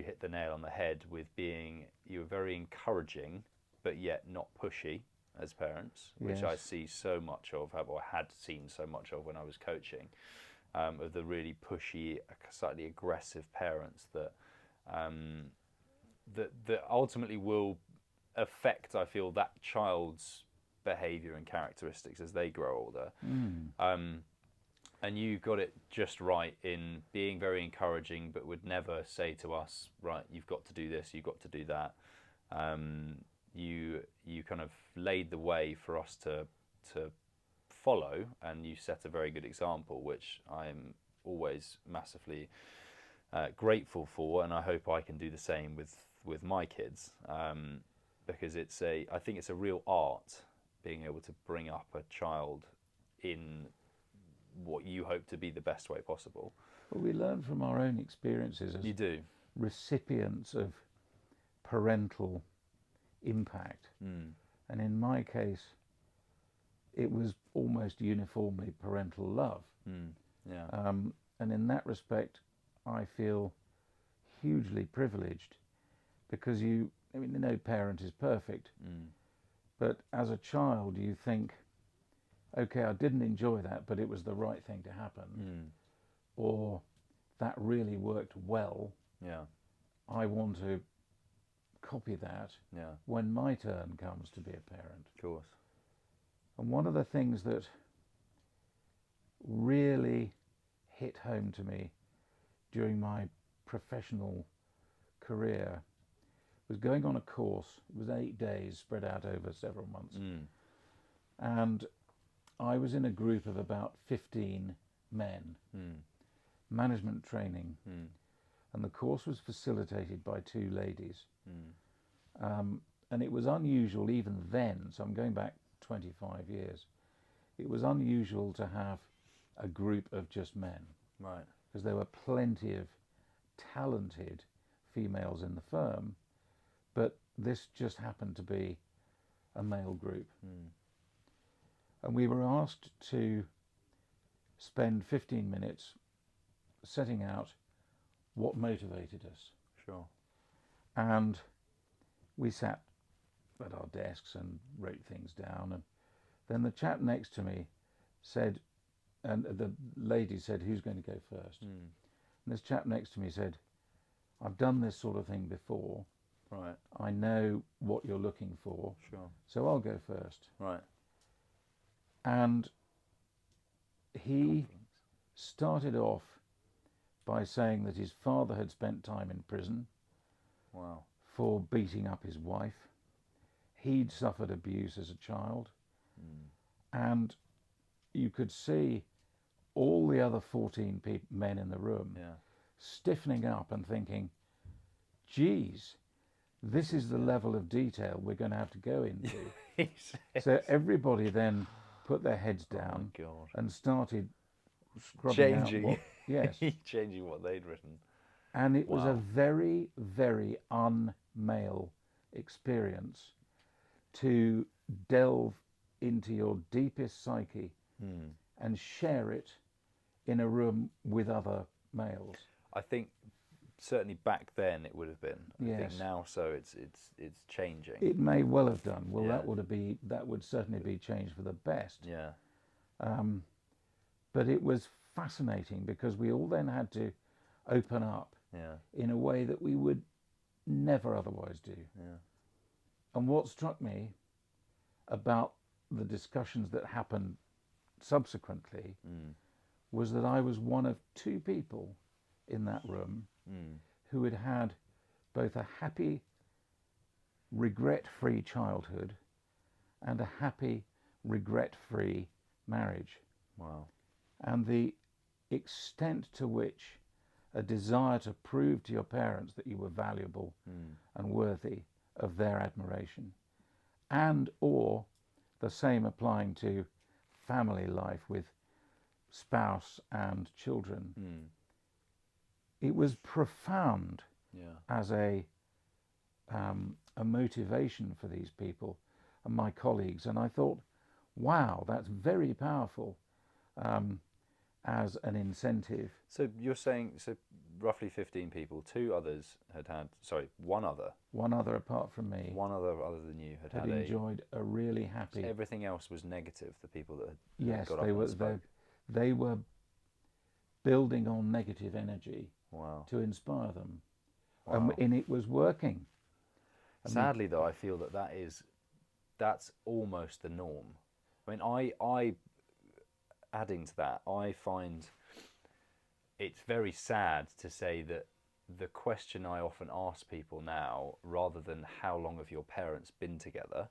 hit the nail on the head with you were very encouraging, but yet not pushy as parents, which I see so much of, or had seen so much of when I was coaching, of the really pushy, slightly aggressive parents that ultimately will affect, I feel, that child's behaviour and characteristics as they grow older. And you got it just right in being very encouraging, but would never say to us, right, you've got to do this, you've got to do that. You kind of laid the way for us to follow, and you set a very good example, which I'm always massively grateful for, and I hope I can do the same with my kids, because I think it's a real art being able to bring up a child in what you hope to be the best way possible. Well, we learn from our own experiences as recipients of parental impact. And in my case, it was almost uniformly parental love. And in that respect, I feel hugely privileged, because no parent is perfect, but as a child you think, okay, I didn't enjoy that, but it was the right thing to happen, or that really worked well. I want to copy that Yeah. when my turn comes to be a parent. Of course. And one of the things that really hit home to me during my professional career was going on a course. It was 8 days spread out over several months. And I was in a group of about 15 men, management training. And the course was facilitated by 2 ladies. And it was unusual even then, so I'm going back 25 years, it was unusual to have a group of just men. Right. Because there were plenty of talented females in the firm, but this just happened to be a male group. And we were asked to spend 15 minutes setting out what motivated us. Sure. And we sat at our desks and wrote things down. And then the chap next to me said, and the lady said, who's going to go first? And this chap next to me said, I've done this sort of thing before. Right. I know what you're looking for. Sure. So I'll go first. Right. And he started off by saying that his father had spent time in prison. Wow. For beating up his wife. He'd suffered abuse as a child. And you could see all the other 14 men in the room stiffening up and thinking, geez, this is the level of detail we're going to have to go into. So everybody then put their heads down and started scrubbing out changing what they'd written. And it was a very, very un-male experience to delve into your deepest psyche and share it in a room with other males. I think certainly back then it would have been. I Yes. think now so it's changing. It may well have done. Well, Yeah. that would certainly be changed for the best. Yeah. But it was fascinating because we all then had to open up in a way that we would never otherwise do. Yeah. And what struck me about the discussions that happened subsequently was that I was one of 2 people in that room who had had both a happy, regret-free childhood and a happy, regret-free marriage. Wow. And the extent to which a desire to prove to your parents that you were valuable and worthy of their admiration, and or the same applying to family life with spouse and children. It was profound as a motivation for these people and my colleagues, and I thought, wow, that's very powerful as an incentive. So you're saying, roughly 15 people, 2 others one other Apart from me, one other than you had enjoyed a really happy. So everything else was negative. The people that yes, got up and spoke. They were building on negative energy to inspire them, and it was working. Sadly, though, I feel that's almost the norm. I mean, I adding to that, I find it's very sad to say that the question I often ask people now, rather than how long have your parents been together,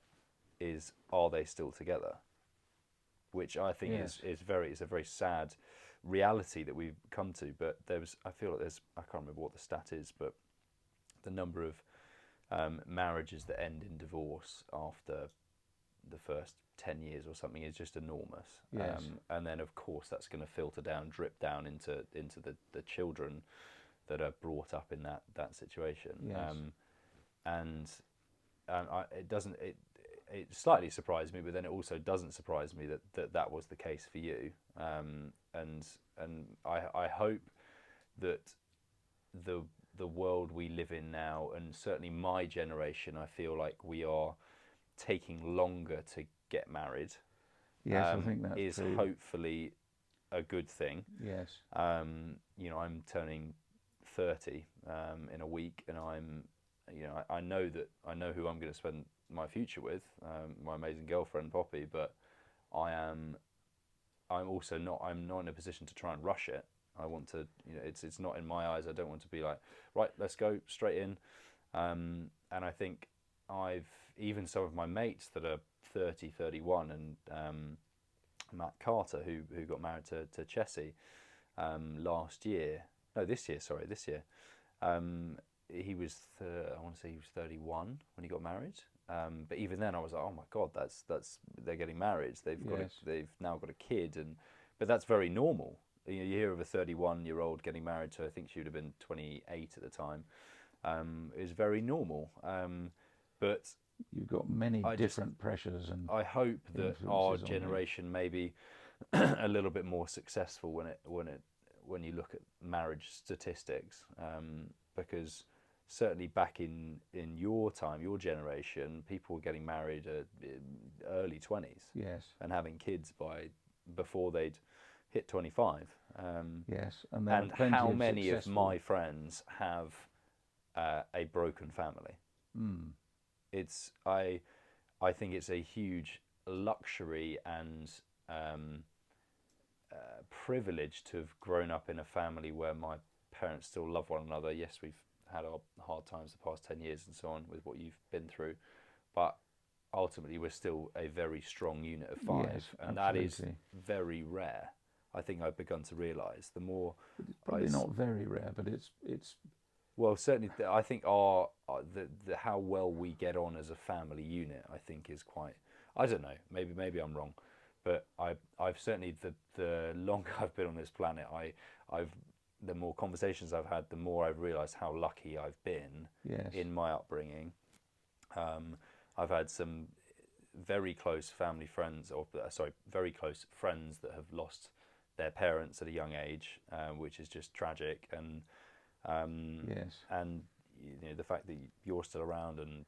is are they still together? Which I think is a very sad reality that we've come to. But I feel like I can't remember what the stat is, but the number of marriages that end in divorce after the first 10 years or something is just enormous. Yes. And then of course that's going to filter down, drip down into the children that are brought up in that situation. Yes. It slightly surprised me, but then it also doesn't surprise me that was the case for you. And I hope that the world we live in now, and certainly my generation, I feel like we are taking longer to get married. Yes, I think that's is true. hopefully a good thing. Yes. I'm turning 30 in a week, and I'm I know that I know who I'm going to spend my future with, my amazing girlfriend Poppy. But I am I'm also not I'm not in a position to try and rush it. I want to, it's not in my eyes. I don't want to be like, right, let's go straight in. And I think I've even some of my mates that are 30, 31, and Matt Carter, who got married to Chessie last year. No, this year. Sorry, this year. He was I want to say he was 31 when he got married. But even then, I was like, oh my god, that's they're getting married. They've now got a kid, but that's very normal. You hear of a 31-year-old getting married to, I think she would have been 28 at the time. Is very normal. But you've got many different pressures, and I hope that our generation may be a little bit more successful when you look at marriage statistics, because certainly back in your time, your generation, people were getting married at early 20s, yes, and having kids before they'd hit 25. Yes, and how many of my friends have a broken family? I think it's a huge luxury and privilege to have grown up in a family where my parents still love one another. Yes, we've had our hard times the past 10 years and so on with what you've been through, but ultimately we're still a very strong unit of five. Yes, and absolutely. That is very rare. I think I've begun to realise the more. It's probably not very rare, but it's well, certainly I think the how well we get on as a family unit, I think, is quite. I don't know. Maybe I'm wrong, but I've certainly the longer I've been on this planet, I've the more conversations I've had, the more I've realised how lucky I've been yes, in my upbringing. I've had some very close family friends, very close friends that have lost their parents at a young age, which is just tragic. And yes, and the fact that you're still around and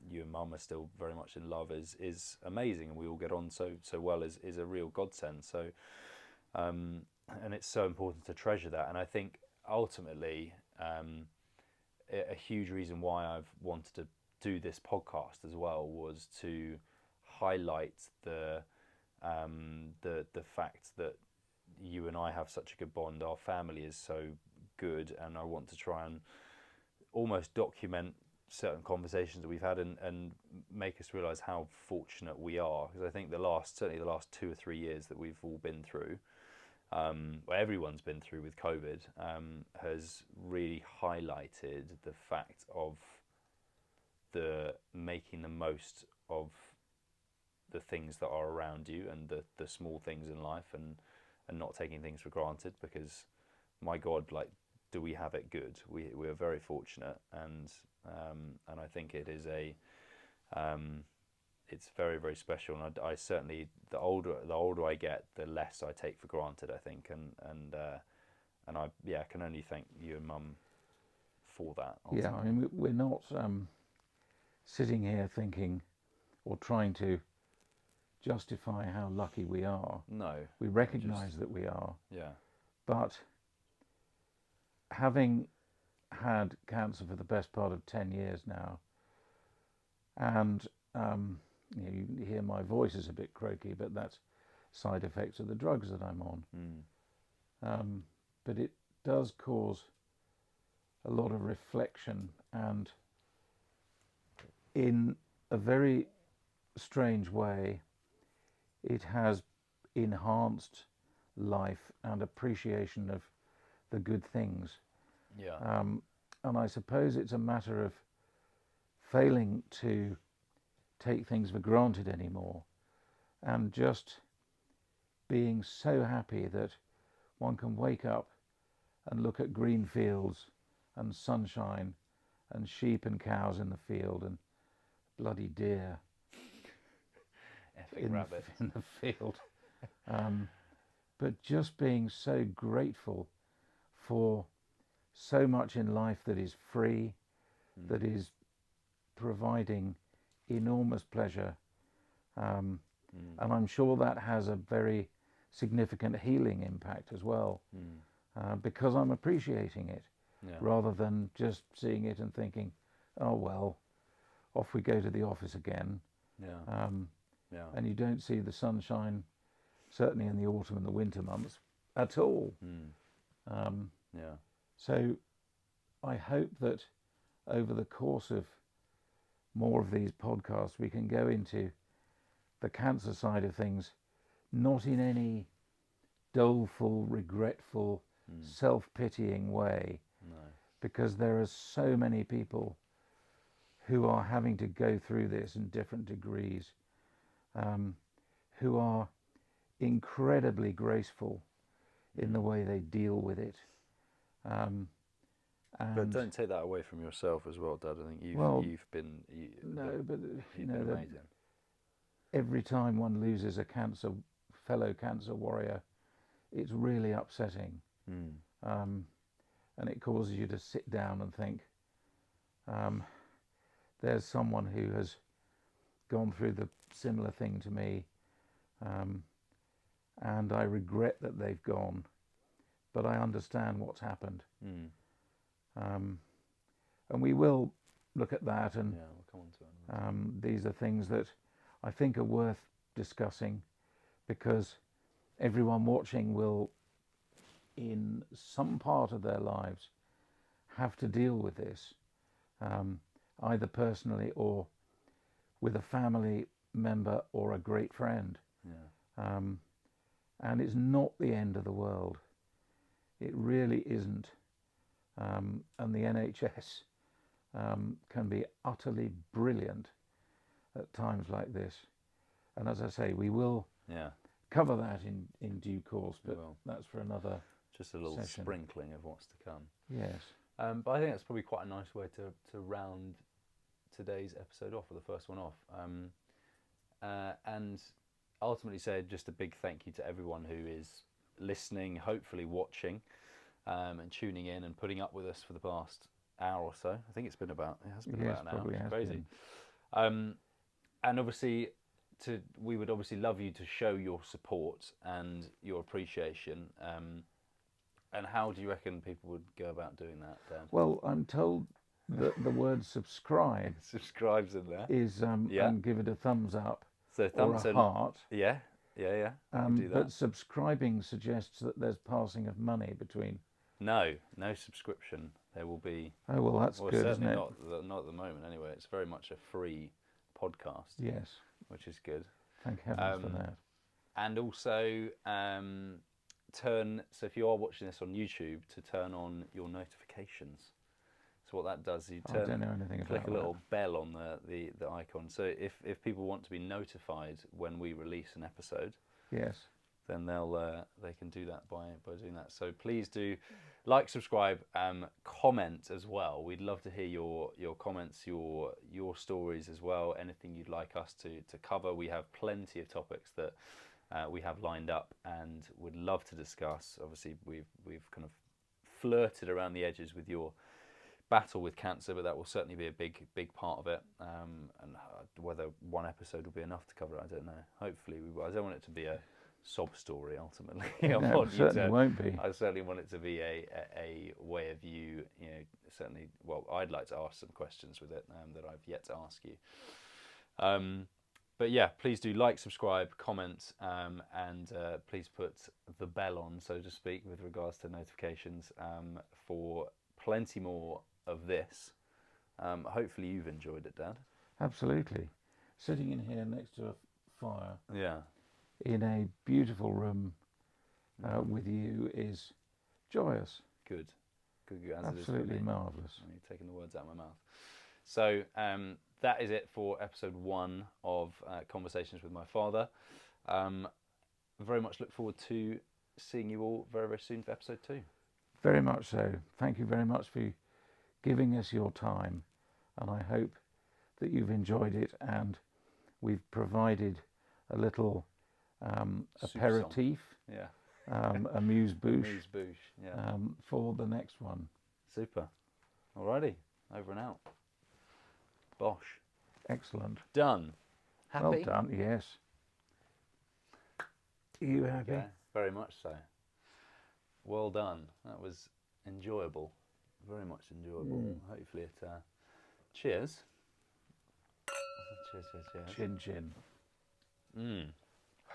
you and Mum are still very much in love is amazing, and we all get on so well is a real godsend. So and it's so important to treasure that. And I think ultimately a huge reason why I've wanted to do this podcast as well was to highlight the fact that you and I have such a good bond. Our family is so good, and I want to try and almost document certain conversations that we've had and make us realise how fortunate we are. Because I think certainly the last 2 or 3 years that we've all been through, everyone's been through with COVID, has really highlighted the fact of the making the most of the things that are around you and the small things in life, and not taking things for granted. Because my God, like, do we have it good? We are very fortunate, and I think it is it's very, very special. And I certainly, the older I get, the less I take for granted, I think. And I can only thank you and Mum for that. Ultimately. Yeah, I mean, we're not sitting here thinking or trying to justify how lucky we are. No, we recognise that we are. Yeah, but having had cancer for the best part of 10 years now, and you hear my voice is a bit croaky, but that's side effects of the drugs that I'm on. But it does cause a lot of reflection, and in a very strange way, it has enhanced life and appreciation of the good things. Yeah. And I suppose it's a matter of failing to take things for granted anymore, and just being so happy that one can wake up and look at green fields and sunshine and sheep and cows in the field and bloody deer in the field. But just being so grateful for so much in life that is free, that is providing enormous pleasure. And I'm sure that has a very significant healing impact as well, because I'm appreciating it, rather than just seeing it and thinking, oh well, off we go to the office again. Yeah. Yeah. And you don't see the sunshine, certainly in the autumn and the winter months, at all. Yeah. So I hope that over the course of more of these podcasts, we can go into the cancer side of things, not in any doleful, regretful, self-pitying way, No. because there are so many people who are having to go through this in different degrees, who are incredibly graceful in the way they deal with it. But don't take that away from yourself as well, Dad. I think you've been amazing. Every time one loses a fellow cancer warrior, it's really upsetting, and it causes you to sit down and think, there's someone who has gone through the similar thing to me, and I regret that they've gone, but I understand what's happened. And we will look at that, and we'll come on to it. these are things that I think are worth discussing, because everyone watching will, in some part of their lives, have to deal with this, either personally or with a family member or a great friend. And it's not the end of the world. It really isn't. And the NHS can be utterly brilliant at times like this. And as I say, we will cover that in due course, but that's for another just a little session. Sprinkling of what's to come. Yes. But I think that's probably quite a nice way to round today's episode off, or the first one off. And ultimately say just a big thank you to everyone who is listening, hopefully watching, and tuning in and putting up with us for the past hour or so. I think it has been about an hour. It's crazy. And obviously, we would obviously love you to show your support and your appreciation. And how do you reckon people would go about doing that, Dan? Well, I'm told that the word subscribe subscribes in there is and give it a thumbs up, so or a heart. Yeah. Do that. But subscribing suggests that there's passing of money between. No subscription. There will be. Oh well, that's good, isn't it? Not at the moment, anyway. It's very much a free podcast. Yes, which is good. Thank heavens for that. And also, so if you are watching this on YouTube, to turn on your notifications. So what that does is you I don't know anything click about a little that. bell on the icon. So if people want to be notified when we release an episode, yes, then they can do that by doing that. So please do like, subscribe, comment as well. We'd love to hear your comments, your stories as well. Anything you'd like us to cover. We have plenty of topics that we have lined up and would love to discuss. Obviously, we've kind of flirted around the edges with your battle with cancer, but that will certainly be a big part of it. And whether one episode will be enough to cover it, I don't know. Hopefully we will. I don't want it to be a sob story ultimately. No, it certainly won't be. I certainly want it to be a way of you. Certainly. Well, I'd like to ask some questions with it that I've yet to ask you. But yeah, please do like, subscribe, comment, and please put the bell on, so to speak, with regards to notifications for plenty more of this. Hopefully you've enjoyed it, Dad. Absolutely. Sitting in here next to a fire. Yeah. In a beautiful room with you is joyous. Good. Absolutely marvellous. You're taking the words out of my mouth. So that is it for episode 1 of Conversations with My Father. Very much look forward to seeing you all very, very soon for episode 2. Very much so. Thank you very much for giving us your time, and I hope that you've enjoyed it, and we've provided a little aperitif, amuse-bouche, for the next one. Super. Alrighty, over and out. Bosh. Excellent. Done. Happy? Well done, yes. Are you happy? Okay. Very much so. Well done. That was enjoyable. Very much enjoyable. Hopefully it Cheers. Cheers, cheers, cheers. Chin chin. Mm.